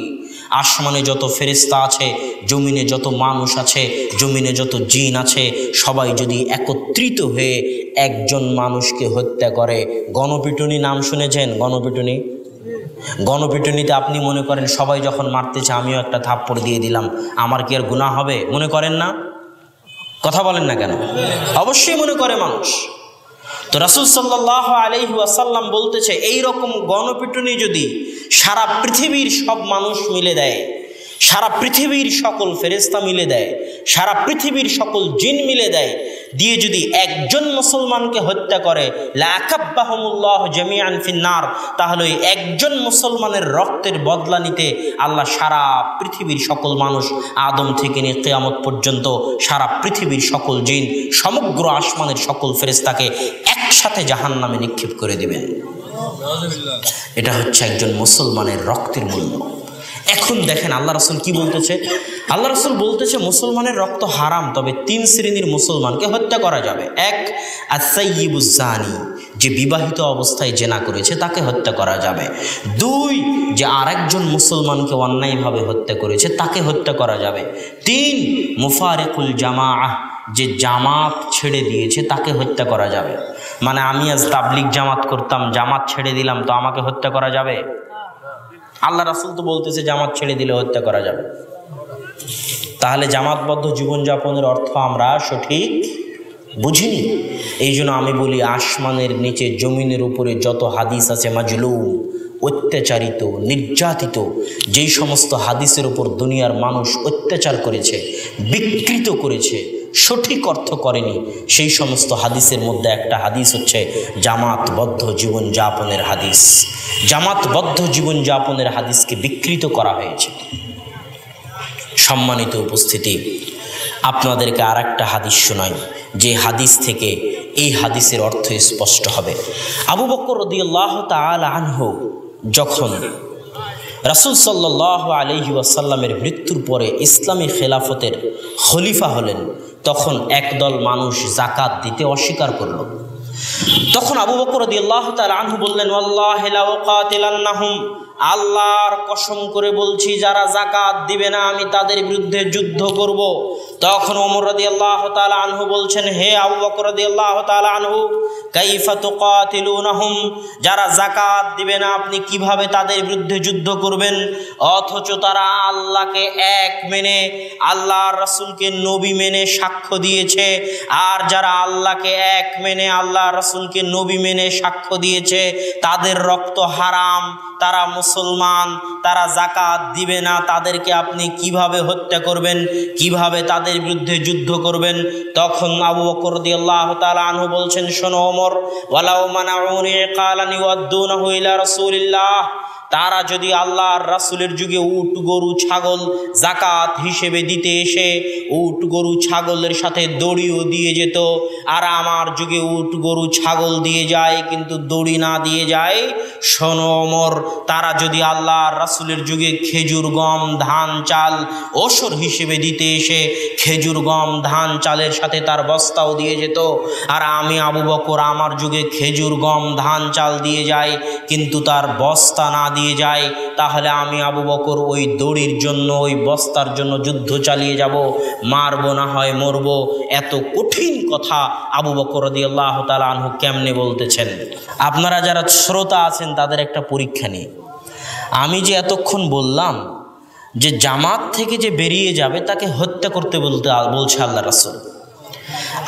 আসমানে যত ফেরেশতা আছে, জমিনে যত মানুষ আছে, জমিনে যত জিন আছে, সবাই যদি একত্রিত হয়ে একজন মানুষকে হত্যা করে, গণপিটুনি নাম শুনেছেন? গণপিটুনিতে আপনি মনে করেন সবাই যখন মারতেছে আমিও একটা থাপ্পড় দিয়ে দিলাম, আমার কি আর গুনাহ হবে? মনে করেন না? কথা বলেন না কেন? অবশ্যই মনে করে মানুষ। তো রাসূল সাল্লাল্লাহু আলাইহি ওয়াসাল্লাম বলতেছে, এই রকম গণপিটুনি যদি সারা পৃথিবীর সব মানুষ মিলে দেয়, সারা পৃথিবীর সকল ফেরেশতা মিলে দেয়, সারা পৃথিবীর সকল জিন মিলে দেয়, দিয়ে যদি একজন মুসলমানকে হত্যা করে, লাকাব্বাহুমুল্লাহু জামিআন ফিন্নার, তাহলে ওই একজন মুসলমানের রক্তের বদলা নিতে আল্লাহ সারা পৃথিবীর সকল মানুষ, আদম থেকে নিয়ে কিয়ামত পর্যন্ত সারা পৃথিবীর সকল জিন, সমগ্র আসমানের সকল ফেরেশতাকে একসাথে জাহান্নামে নিক্ষেপ করে দিবেন। এটা হচ্ছে একজন মুসলমানের রক্তের মূল্য। এখন দেখেন আল্লাহ রাসূল কি বলতেছে। আল্লাহ রাসূল বলতেছে মুসলমানের রক্ত হারাম, তবে 3 শ্রেণীর মুসলমানকে হত্যা করা যাবে। 1, আস-সাইয়্যিবুজ জানি, যে বিবাহিত অবস্থায় জেনা করেছে তাকে হত্যা করা যাবে। 2, যে আরেকজন মুসলমানকে অন্যায়ভাবে হত্যা করেছে তাকে হত্যা করা যাবে। 3, মুফারিকুল জামাআহ, যে জামাত ছেড়ে দিয়েছে তাকে হত্যা করা যাবে। মানে আমি আজ তাবলিগ জামাত করতাম, জামাত ছেড়ে দিলাম, তো আমাকে হত্যা করা যাবে? আল্লাহ রাসূল তো বলতেছে জামাত ছেড়ে দিলে হত্যা করা যাবে। তাহলে জামাতবদ্ধ জীবনযাপনের অর্থ আমরা সঠিক বুঝিনি। এই জন্য আমি বলি, আসমানের নিচে জমিনের উপরে যত হাদিস আছে মাজলুম, অত্যাচারিত, নির্যাতিত, যেই সমস্ত হাদিসের উপর দুনিয়ার মানুষ অত্যাচার করেছে, বিকৃত করেছে, সঠিক অর্থ করেনি, সেই সমস্ত হাদিসের মধ্যে একটা হাদিস হচ্ছে জামাতবদ্ধ জীবনযাপনের হাদিস। জামাতবদ্ধ জীবনযাপনের হাদিসকে বিকৃত করা হয়েছে। সম্মানিত উপস্থিতি, আপনাদেরকে আর একটা হাদিস শোনাই, যে হাদিস থেকে এই হাদিসের অর্থ স্পষ্ট হবে। আবু বকর রাদিয়াল্লাহু তাআলা আনহু যখন রাসূল সাল্লাল্লাহু আলাইহি ওয়াসাল্লামের মৃত্যুর পরে ইসলামী খেলাফতের খলিফা হলেন, তখন একদল মানুষ যাকাত দিতে অস্বীকার করল। তখন আবু বকর রাদিয়াল্লাহু তাআলা আনহু বললেন, ওয়াল্লাহি লা উকাতিলান্নাহুম, আল্লাহর কসম করে বলছি যারা যাকাত দিবে না আমি তাদের বিরুদ্ধে যুদ্ধ করব। তখন ওমর রাদিয়াল্লাহু তাআলা আনহু বলছেন, হে আবু বকর রাদিয়াল্লাহু তাআলা আনহু, কাইফা তুকাতিলুনহুম, যারা যাকাত দিবে না আপনি কিভাবে তাদের বিরুদ্ধে যুদ্ধ করবেন? অথচ তারা আল্লাহকে এক মেনে, আল্লাহর রাসূলকে নবী মেনে সাক্ষ্য দিয়েছে। আর যারা আল্লাহকে এক মেনে, আল্লাহর রাসূলকে নবী মেনে সাক্ষ্য দিয়েছে, তাদের রক্ত হারাম, তারা মুসলমান, তারা যাকাত দিবে না, তাদেরকে আপনি কিভাবে হত্যা করবেন, কিভাবে তাদের বিরুদ্ধে যুদ্ধ করবেন? তখন আবু বকর রাদিয়াল্লাহু তাআলা আনহু বলছেন, শোনো ওমর, ওয়ালাউ মানাউনি কালানি ওয়াদুনাহু ইলা রাসূলিল্লাহ, তারা যদি আল্লাহর রাসূলের যুগে উট গরু ছাগল যাকাত হিসেবে দিতে এসে উট গরু ছাগলের সাথে দড়িও দিয়ে যেত, আর আমার যুগে উট গরু ছাগল দিয়ে যায় কিন্তু দড়ি না দিয়ে যায়, শোনো ওমর, তারা যদি আল্লাহর রাসূলের যুগে খেজুর গম ধান চাল ওসর হিসেবে দিতে এসে খেজুর গম ধান চালের সাথে তার বস্তাও দিয়ে যেত, আর আমি আবু বকর আমার যুগে খেজুর গম ধান চাল দিয়ে যায় কিন্তু তার বস্তা না দিয়ে যায়, তাহলে আমি আবু বকর ওই দড়ির জন্য, ওই বস্তার জন্য যুদ্ধ চালিয়ে যাব, মারবো না হয় মরবো। এত কঠিন কথা আবু বকর রাদিয়াল্লাহু তাআলা আনহু কেমনে বলতেছেন? আপনারা যারা শ্রোতা আছেন তাদের একটা পরীক্ষা নিয়ে, আমি যে এতক্ষণ বললাম যে জামাত থেকে যে বেরিয়ে যাবে তাকে হত্যা করতে বলছে আল্লাহ রাসূল,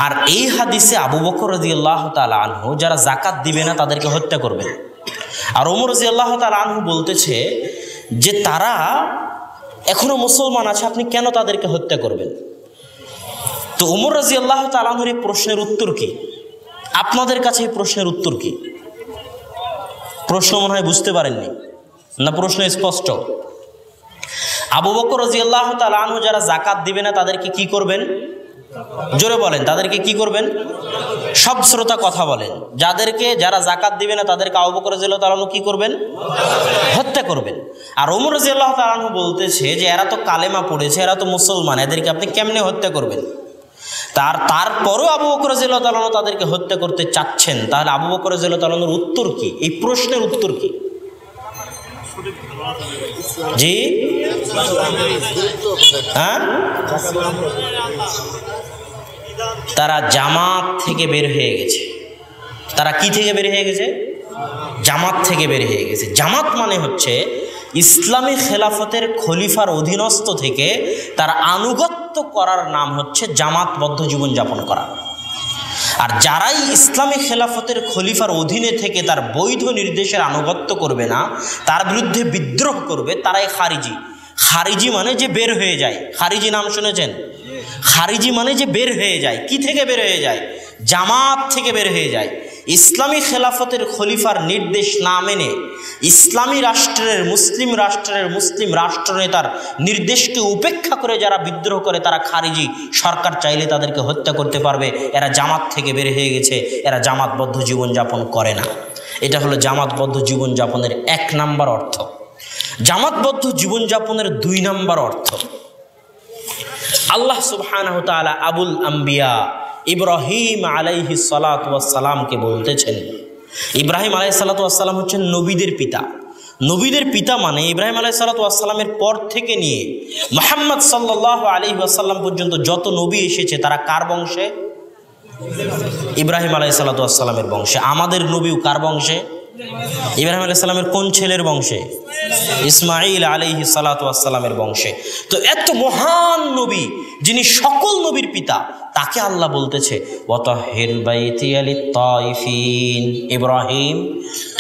আর এই হাদিসে আবু বকর রাদিয়াল্লাহু তাআলা আনহু যারা যাকাত দিবে না তাদেরকে হত্যা করবে। আর ওমর রাদিয়াল্লাহু তাআলা আনহু বলতেছে যে তারা এখনো মুসলমান আছে, আপনি কেন তাদেরকে হত্যা করবেন? তো ওমর রাদিয়াল্লাহু তাআলা আনহুর এই প্রশ্নের উত্তর কি? আপনাদের কাছে এই প্রশ্নের উত্তর কি? প্রশ্ন মনে হয় বুঝতে পারেননি না? প্রশ্ন স্পষ্ট। আবু বকর রাদিয়াল্লাহু তাআলা আনহু যারা যাকাত দিবে না তাদেরকে কি করবেন? জোরে বলেন, তাদেরকে কি করবেন? সব শ্রোতা কথা বলেন। যারা যাকাত দিবে না তাদেরকে আবু বকর রাদিয়াল্লাহু তাআলা আনহু কি করবেন? হত্যা করবেন। আর ওমর রাদিয়াল্লাহু তাআলা আনহু বলতেছে যে এরা তো কালেমা পড়েছে, এরা তো মুসলমান, এদেরকে আপনি কেমনে হত্যা করবেন? তারপরও আবু বকর রাদিয়াল্লাহু তাআলা আনহু তাদেরকে হত্যা করতে চাচ্ছেন। তাহলে আবু বকর রাদিয়াল্লাহু তাআলা আনহুর উত্তর কি? এই প্রশ্নের উত্তর কি? জি হ্যাঁ, তারা জামাত থেকে বের হয়ে গেছে। তারা কি থেকে বের হয়ে গেছে? জামাত থেকে বের হয়ে গেছে। জামাত মানে হচ্ছে ইসলামী খেলাফতের খলিফার অধীনস্থ থেকে তার আনুগত্য করার নাম হচ্ছে জামাতবদ্ধ জীবনযাপন করা। আর যারাই ইসলামী খেলাফতের খলিফার অধীনে থেকে তার বৈধ নির্দেশের আনুগত্য করবে না, তার বিরুদ্ধে বিদ্রোহ করবে, তারাই খারিজি। খারিজি মানে যে বের হয়ে যায়। খারিজি নাম শুনেছেন? খারিজি মানে যে বের হয়ে যায়। কি থেকে বের হয়ে যায়? জামাত থেকে বের হয়ে যায়। ইসলামী খেলাফতের খলিফার নির্দেশ না মেনে ইসলামী রাষ্ট্রের মুসলিম রাষ্ট্রনেতার নির্দেশকে উপেক্ষা করে যারা বিদ্রোহ করে তারা খারিজি। সরকার চাইলে তাদেরকে হত্যা করতে পারবে। এরা জামাত থেকে বের হয়ে গেছে, এরা জামাতবদ্ধ জীবনযাপন করে না। এটা হলো জামাতবদ্ধ জীবনযাপনের 1 নাম্বার অর্থ। জামাতবদ্ধ জীবনযাপনের 2 নাম্বার অর্থ, আল্লাহ সুবহানাহু ওয়া তাআলা আবুল আম্বিয়া ইব্রাহিম আলাইহিস সালাতু ওয়াস সালামকে বলতেছেন। ইব্রাহিম আলাইহিস সালাতু ওয়াস সালাম হচ্ছেন নবীদের পিতা। নবীদের পিতা মানে ইব্রাহিম আলাইহিস সালাতু ওয়াস সালামের পর থেকে নিয়ে মুহাম্মদ সাল্লাল্লাহু আলাইহি ওয়াসাল্লাম পর্যন্ত যত নবী এসেছে তারা কার বংশে? ইব্রাহিম আলাইহিস সালাতু ওয়াস সালামের বংশে। আমাদের নবীও কার বংশে? ইব্রাহিম আলাইহিস সালামের কোন ছেলের বংশে? ইসমাঈল আলাইহিস সালাতু ওয়াস সালামের বংশে। তো এত মহান নবী যিনি সকল নবীর পিতা, তাকে আল্লাহ বলতেছে ওয়াতাহির বাইতিয়া লিত-তাইফিন। ইব্রাহিম,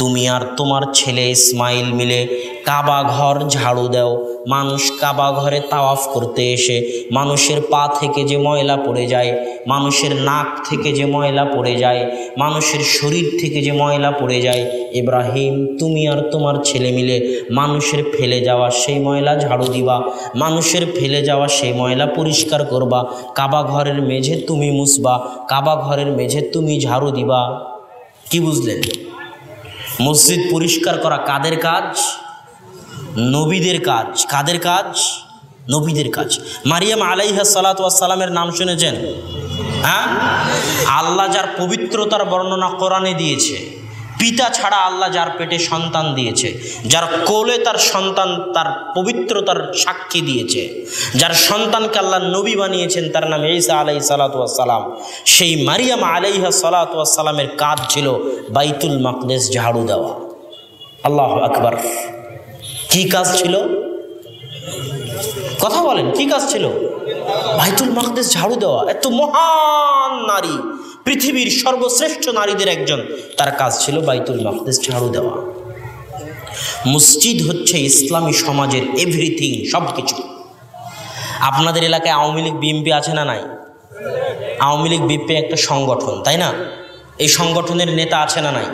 তুমি আর তোমার ছেলে ইসমাইল মিলে কাবা ঘর ঝাড়ু দাও। মানুষ কাবা ঘরে তাওয়াফ করতে এসে মানুষের পা থেকে যে ময়লা পড়ে যায়, মানুষের নাক থেকে যে ময়লা পড়ে যায়, মানুষের শরীর থেকে যে ময়লা পড়ে যায়, ইব্রাহিম তুমি আর তোমার ছেলে মিলে মানুষের ফেলে যাওয়া সেই ময়লা ঝাড়ু দিবা, মানুষের ফেলে যাওয়া সেই ময়লা পরিষ্কার করবা, কাবা ঘরের মেঝে তুমি মুছবা, কাবা ঘরের মেঝে তুমি ঝাড়ু দিবা। কি বুঝলেন? মসজিদ পরিষ্কার করা কাদের কাজ? নবীদের কাজ। কাদের কাজ? নবীদের কাজ। মারিয়াম আলাইহা সালাতু ওয়াস সালামের নাম শুনেছেন? হ্যাঁ, আল্লাহ যার পবিত্রতার বর্ণনা কোরআনে দিয়েছে, পিতা ছাড়া আল্লাহ যার পেটে সন্তান দিয়েছে, যার কোলে তার সন্তান তার পবিত্রতার সাক্ষী দিয়েছে, যার সন্তানকে আল্লাহ নবী বানিয়েছেন, তার নাম ঈসা আলাইহিস সালাতু ওয়াস সালাম। সেই মারিয়াম আলাইহা সালাতু ওয়াস সালামের কাজ ছিল বাইতুল মাকদেস ঝাড়ু দেওয়া। আল্লাহু আকবার। কি কাজ ছিল? কথা বলেন, কি কাজ ছিল? বাইতুল মাকদেস ঝাড়ু দেওয়া। এত মহান নারী, পৃথিবীর সর্বশ্রেষ্ঠ নারীদের একজন, তার কাজ ছিল বাইতুল মাকদেস ঝাড়ু দেওয়া। মসজিদ হচ্ছে ইসলামী সমাজের এভরিথিং, সব কিছু। আপনাদের এলাকায় আওয়ামী লীগ বিএনপি আছে না নাই? আওয়ামী লীগ বিএনপি একটা সংগঠন, তাই না? এই সংগঠনের নেতা আছে না নাই?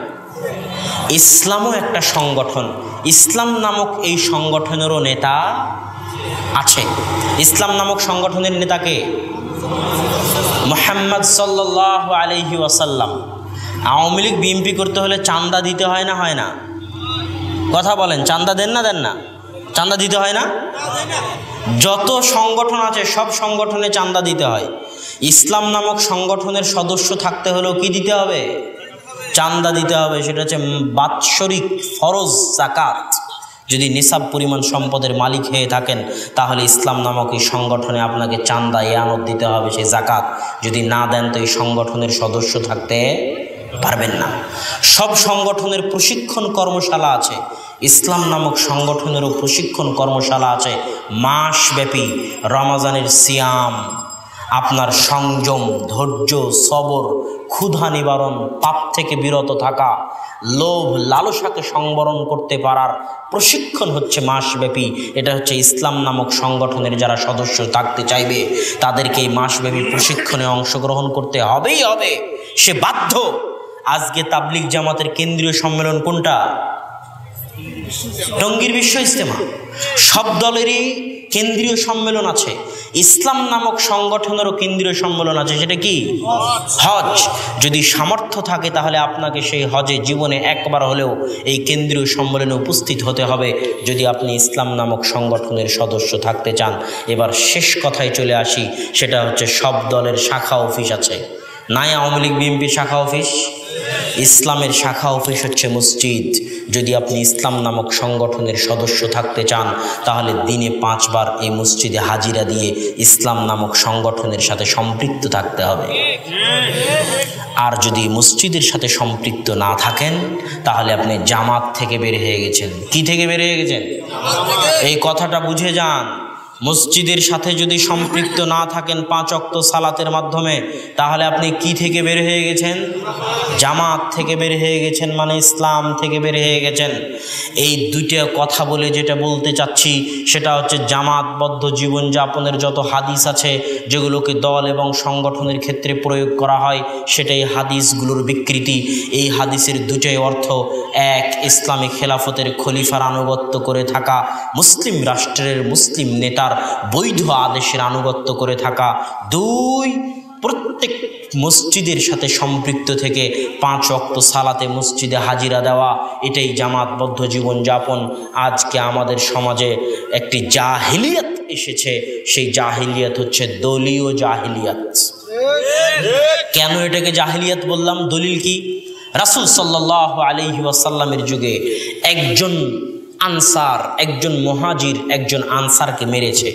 ইসলামও একটা সংগঠন। ইসলাম নামক এই সংগঠনেরও নেতা আছে। ইসলাম নামক সংগঠনের নেতাকে মুহাম্মদ সাল্লাল্লাহু আলাইহি ওয়াসাল্লাম। আওয়ামী লীগ বিএনপি করতে হলে চাঁদা দিতে হয় না, হয় না? কথা বলেন, চাঁদা দেন না? দেন না? চাঁদা দিতে হয় না? যত সংগঠন আছে সব সংগঠনে চাঁদা দিতে হয়। ইসলাম নামক সংগঠনের সদস্য থাকতে হলেও কি দিতে হবে? চাঁদা দিতে হবে। সেটা হচ্ছে বাৎসরিক ফরজ যাকাত। যদি নিসাব পরিমাণ সম্পদের মালিক হয়ে থাকেন তাহলে ইসলাম নামক এই সংগঠনে আপনাকে চাঁদা ইয়ানত দিতে হবে, সেই যাকাত। যদি না দেন তো এই সংগঠনের সদস্য থাকতে পারবেন না। সব সংগঠনের প্রশিক্ষণ কর্মশালা আছে, ইসলাম নামক সংগঠনেরও প্রশিক্ষণ কর্মশালা আছে। মাসব্যাপী রমজানের সিয়াম, আপনার সংযম, ধৈর্য, সবর, ক্ষুধা নিবারণ, পাপ থেকে বিরত থাকা, লোভ লালসাকে সংবরণ করতে পারার প্রশিক্ষণ হচ্ছে মাসব্যাপী। এটা হচ্ছে ইসলাম নামক সংগঠনের যারা সদস্য থাকতে চাইবে তাদেরকে এই মাসব্যাপী প্রশিক্ষণে অংশগ্রহণ করতে হবেই হবে, সে বাধ্য। আজকে তাবলিগ জামাতের কেন্দ্রীয় সম্মেলন কোনটা? টঙ্গীর বিশ্ব ইজতেমা। সব দলেরই কেন্দ্রীয় সম্মেলন আছে, ইসলাম নামক সংগঠনেরও কেন্দ্রীয় সম্মেলন আছে, সেটা কি? হজ। যদি সামর্থ্য থাকে তাহলে আপনাকে সেই হজে জীবনে একবার হলেও এই কেন্দ্রীয় সম্মেলনে উপস্থিত হতে হবে, যদি আপনি ইসলাম নামক সংগঠনের সদস্য থাকতে চান। এবার শেষ কথায় চলে আসি, সেটা হচ্ছে সব দলের শাখা অফিস আছে, নাই আওয়ামী লীগ বিএনপির শাখা অফিস? ইসলামের শাখা অফিস হচ্ছে মসজিদ। যদি আপনি ইসলাম নামক সংগঠনের সদস্য থাকতে চান তাহলে দিনে 5 বার এই মসজিদে হাজিরা দিয়ে ইসলাম নামক সংগঠনের সাথে সম্পৃক্ত থাকতে হবে। আর যদি মসজিদের সাথে সম্পৃক্ত না থাকেন তাহলে আপনি জামাত থেকে বের হয়ে গেছেন। কি থেকে বের হয়ে গেছেন? এই কথাটা বুঝে যান। মসজিদের সাথে যদি সম্পৃক্ত না থাকেন 5 ওয়াক্ত সালাতের মাধ্যমে, তাহলে আপনি কি থেকে বের হয়ে গেছেন? জামাত থেকে বের হয়ে গেছেন, মানে ইসলাম থেকে বের হয়ে গেছেন। এই দুইটা কথা বলে যেটা বলতে চাচ্ছি সেটা হচ্ছে জামাতবদ্ধ জীবনযাপনের যত হাদিস আছে যেগুলোকে দল এবং সংগঠনের ক্ষেত্রে প্রয়োগ করা হয়, সেটাই হাদিসগুলোর বিকৃতি। এই হাদিসের দুটাই অর্থ: এক, ইসলামী খেলাফতের খলিফার আনুগত্য করে থাকা, মুসলিম রাষ্ট্রের মুসলিম নেতার বৈধ আদেশের আনুগত্য করে থাকা; 2, প্রত্যেক মসজিদের সাথে সম্পৃক্ত থেকে 5 ওয়াক্ত সালাতে মসজিদে হাজিরা দেওয়া। এটাই জামাতবদ্ধ জীবনযাপন। আজকে আমাদের সমাজে একটি জাহিলিয়াত এসেছে, সেই জাহিলিয়াত হচ্ছে দলীয় জাহিলিয়াত। কেন এটাকে জাহিলিয়াত বললাম? দলিল কি? রাসূল সাল্লাল্লাহু আলাইহি ওয়াসাল্লামের যুগে একজন আনসার, একজন মুহাজির একজন আনসারকে মেরেছে।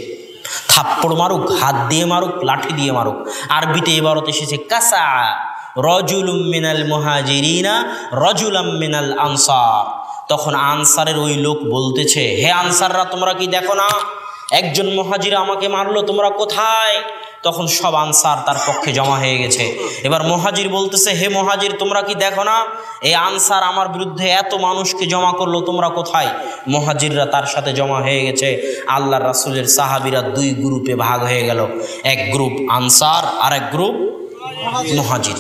থাপ্পড় মারুক, হাত দিয়ে মারুক, লাঠি দিয়ে মারুক। আরবিতে ইবারত এসেছে কাসা রাজুলুম মিনাল মুহাজিরিনা রাজুলাম মিনাল আনসার। তখন আনসারের ওই লোক বলতেছে, হে আনসাররা, তোমরা কি দেখো না একজন মুহাজির আমাকে মারলো, তোমরা কোথায়? তখন সব আনসার তার পক্ষে জমা হয়ে গেছে। এবার মুহাজির বলতেছে, হে মুহাজির, তোমরা কি দেখো না এই আনসার আমার বিরুদ্ধে এত মানুষকে জমা করলো, তোমরা কোথায়? মুহাজিররা তার সাথে জমা হয়ে গেছে। আল্লাহর রাসূলের সাহাবীরা 2 গ্রুপে ভাগ হয়ে গেল, এক গ্রুপ আনসার আর এক গ্রুপ মুহাজির।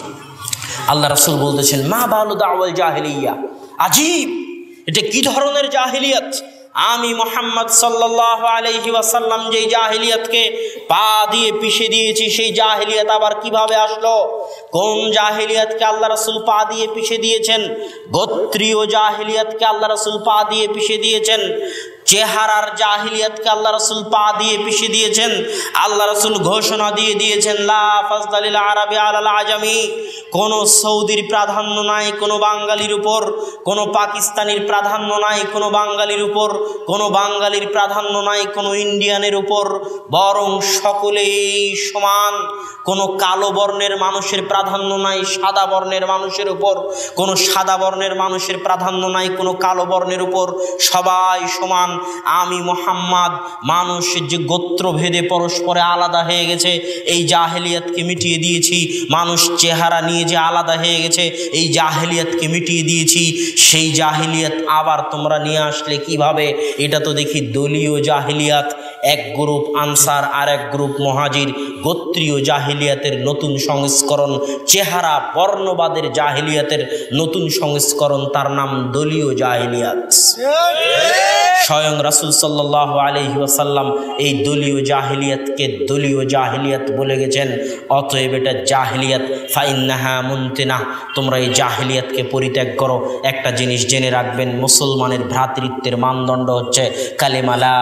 আল্লাহ রাসূল বলতেছেন, মা বালু দাওয়াল জাহিলিয়া, আজীব, এটা কি ধরনের জাহিলিয়াত? আমি মুহাম্মদ সাল্লাল্লাহু আলাইহি ওয়াসাল্লাম যেই জাহিলিয়াতকে পা দিয়ে পিষে দিয়েছি, সেই জাহিলিয়াত আবার কিভাবে আসলো? কোন জাহিলিয়াতকে আল্লাহ রাসূল পা দিয়ে পিষে দিয়েছেন? গোত্রীয় জাহিলিয়াতকে আল্লাহ রাসূল পা দিয়ে পিষে দিয়েছেন। চেহারার জাহিলিয়াতকে আল্লাহ রাসূল পা দিয়ে পিষে দিয়েছেন। আল্লাহ রাসূল ঘোষণা দিয়ে দিয়েছেন, লা ফাজদালিল আরাবি আলাল আজামি, কোনো সৌদির প্রাধান্য নাই কোনো বাঙালির উপর, কোনো পাকিস্তানির প্রাধান্য নাই কোনো বাঙালির উপর, কোনো বাঙালির প্রাধান্য নাই কোনো ইন্ডিয়ানের উপর, বরং সকলেই সমান। কোনো কালো বর্ণের মানুষের প্রাধান্য নাই সাদা বর্ণের মানুষের উপর, কোনো সাদা বর্ণের মানুষের প্রাধান্য নাই কোনো কালো বর্ণের উপর, সবাই সমান। আমি মুহাম্মদ মানুষের যে গোত্রভেদে পরস্পরে আলাদা হয়ে গেছে এই জাহেলিয়াতকে মিটিয়ে দিয়েছি। মানুষ চেহারা নিয়ে যে আলাদা হয়ে গেছে এই জাহেলিয়াতকে মিটিয়ে দিয়েছি। সেই জাহেলিয়াত আবার তোমরা নিয়ে আসলে কিভাবে? এটা তো দেখি দলীয় জাহেলিয়াত। এক গ্রুপ আনসার আর এক গ্রুপ মুহাজির, গোত্রীয় জাহেলিয়াতের নতুন সংস্করণ, চেহারা বর্ণবাদের জাহেলিয়াতের নতুন সংস্করণ, তার নাম দলীয় জাহেলিয়াত। স্বয়ং রাসূল সাল্লাল্লাহু আলাইহি ওয়াসাল্লাম এই দলীয় জাহিলিয়াতকে দলীয় জাহিলিয়াত বলে গেছেন। অতএব এটা জাহিলিয়াত, ফাইন্নাহা মুনতিনা, তোমরা এই জাহিলিয়াতকে পরিত্যাগ করো। একটা জিনিস জেনে রাখবেন, মুসলমানের ভ্রাতৃত্বের মানদণ্ড হচ্ছে কালেমা লা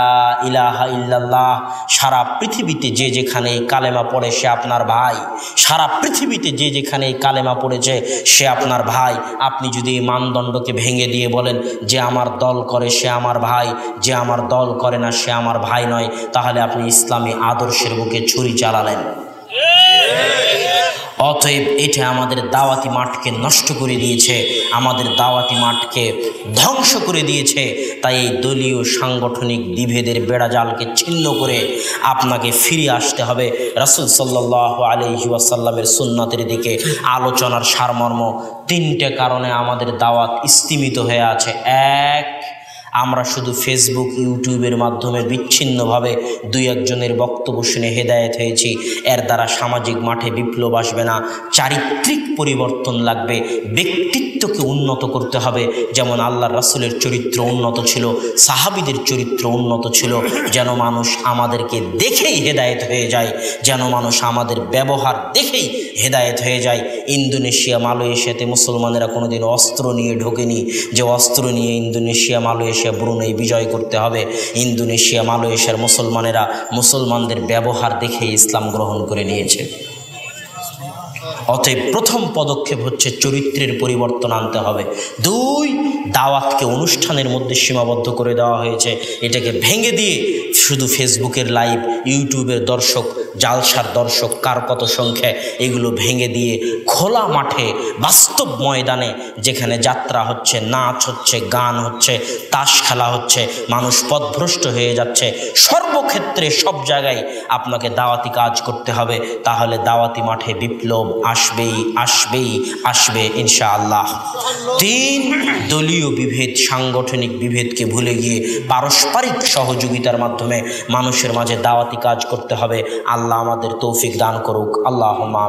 ইলাহা ইল্লাল্লাহ। সারা পৃথিবীতে যে যেখানে এই কালেমা পড়ে সে আপনার ভাই। সারা পৃথিবীতে যে যেখানে এই কালেমা পড়েছে সে আপনার ভাই। আপনি যদি এই মানদণ্ডকে ভেঙে দিয়ে বলেন যে আমার দল করে সে আমার ভাই, যে আমার দল করে না সে আমার ভাই নয়, তাহলে আপনি ইসলামী আদর্শের বুকে ছুরি চালালেন। অতএব এটা আমাদের দাওয়াতি মাঠকে নষ্ট করে দিয়েছে, আমাদের দাওয়াতি মাঠকে ধ্বংস করে দিয়েছে। তাই এই দলীয় সাংগঠনিক বিভেদের বেড়াজালকে ছিন্ন করে আপনাকে ফিরে আসতে হবে রাসূল সাল্লাল্লাহু আলাইহি ওয়াসাল্লামের সুন্নাতের দিকে। আলোচনার সারমর্ম, 3টে কারণে আমাদের দাওয়াত স্তিমিত হয়ে আছে। 1, আমরা শুধু ফেসবুক ইউটিউবের মাধ্যমে বিচ্ছিন্নভাবে দুই একজনের বক্তব্য শুনে হেদায়েত হয়েছি, এর দ্বারা সামাজিক মাঠে বিপ্লব আসবে না। চারিত্রিক পরিবর্তন লাগবে, ব্যক্তিত্বকে উন্নত করতে হবে। যেমন আল্লাহর রাসূলের চরিত্র উন্নত ছিল, সাহাবীদের চরিত্র উন্নত ছিল, যেন মানুষ আমাদেরকে দেখেই হেদায়েত হয়ে যায়, যেন মানুষ আমাদের ব্যবহার দেখেই হেদায়েত হয়ে যায়। ইন্দোনেশিয়া মালয়েশিয়াতে মুসলমানেরা কোনোদিন অস্ত্র নিয়ে ঢোকেনি যে অস্ত্র নিয়ে ইন্দোনেশিয়া মালয়েশিয়া ব্রুনেই বিজয় করতে হবে। ইন্দোনেশিয়া মালয়েশিয়ার মুসলমানেরা মুসলমানদের ব্যবহার দেখে ইসলাম গ্রহণ করে নিয়েছে। অতএব প্রথম পদক্ষেপ হচ্ছে চরিত্রের পরিবর্তন আনতে হবে। 2, দাওয়াতকে অনুষ্ঠানের মধ্যে সীমাবদ্ধ করে দেওয়া হয়েছে, এটাকে ভেঙে দিয়ে শুধু ফেসবুকের লাইভ, ইউটিউবের দর্শক, জালসার দর্শক কার কত সংখ্যা, এগুলো ভেঙে দিয়ে খোলা মাঠে বাস্তব ময়দানে যেখানে যাত্রা হচ্ছে, নাচ হচ্ছে, গান হচ্ছে, তাস খেলা হচ্ছে, মানুষ পথভ্রষ্ট হয়ে যাচ্ছে, সর্বক্ষেত্রে সব জায়গায় আপনাকে দাওয়াতি কাজ করতে হবে। তাহলে দাওয়াতি মাঠে বিপ্লব আসবে ইনশাআল্লাহ। 3, দলীয় বিভেদ, সাংগঠনিক বিভেদকে ভুলে গিয়ে পারস্পরিক সহযোগিতার মাধ্যমে মানুষের মাঝে দাওয়াতি কাজ করতে হবে। আল্লাহ আমাদের তৌফিক দান করুক। আল্লাহুম্মা।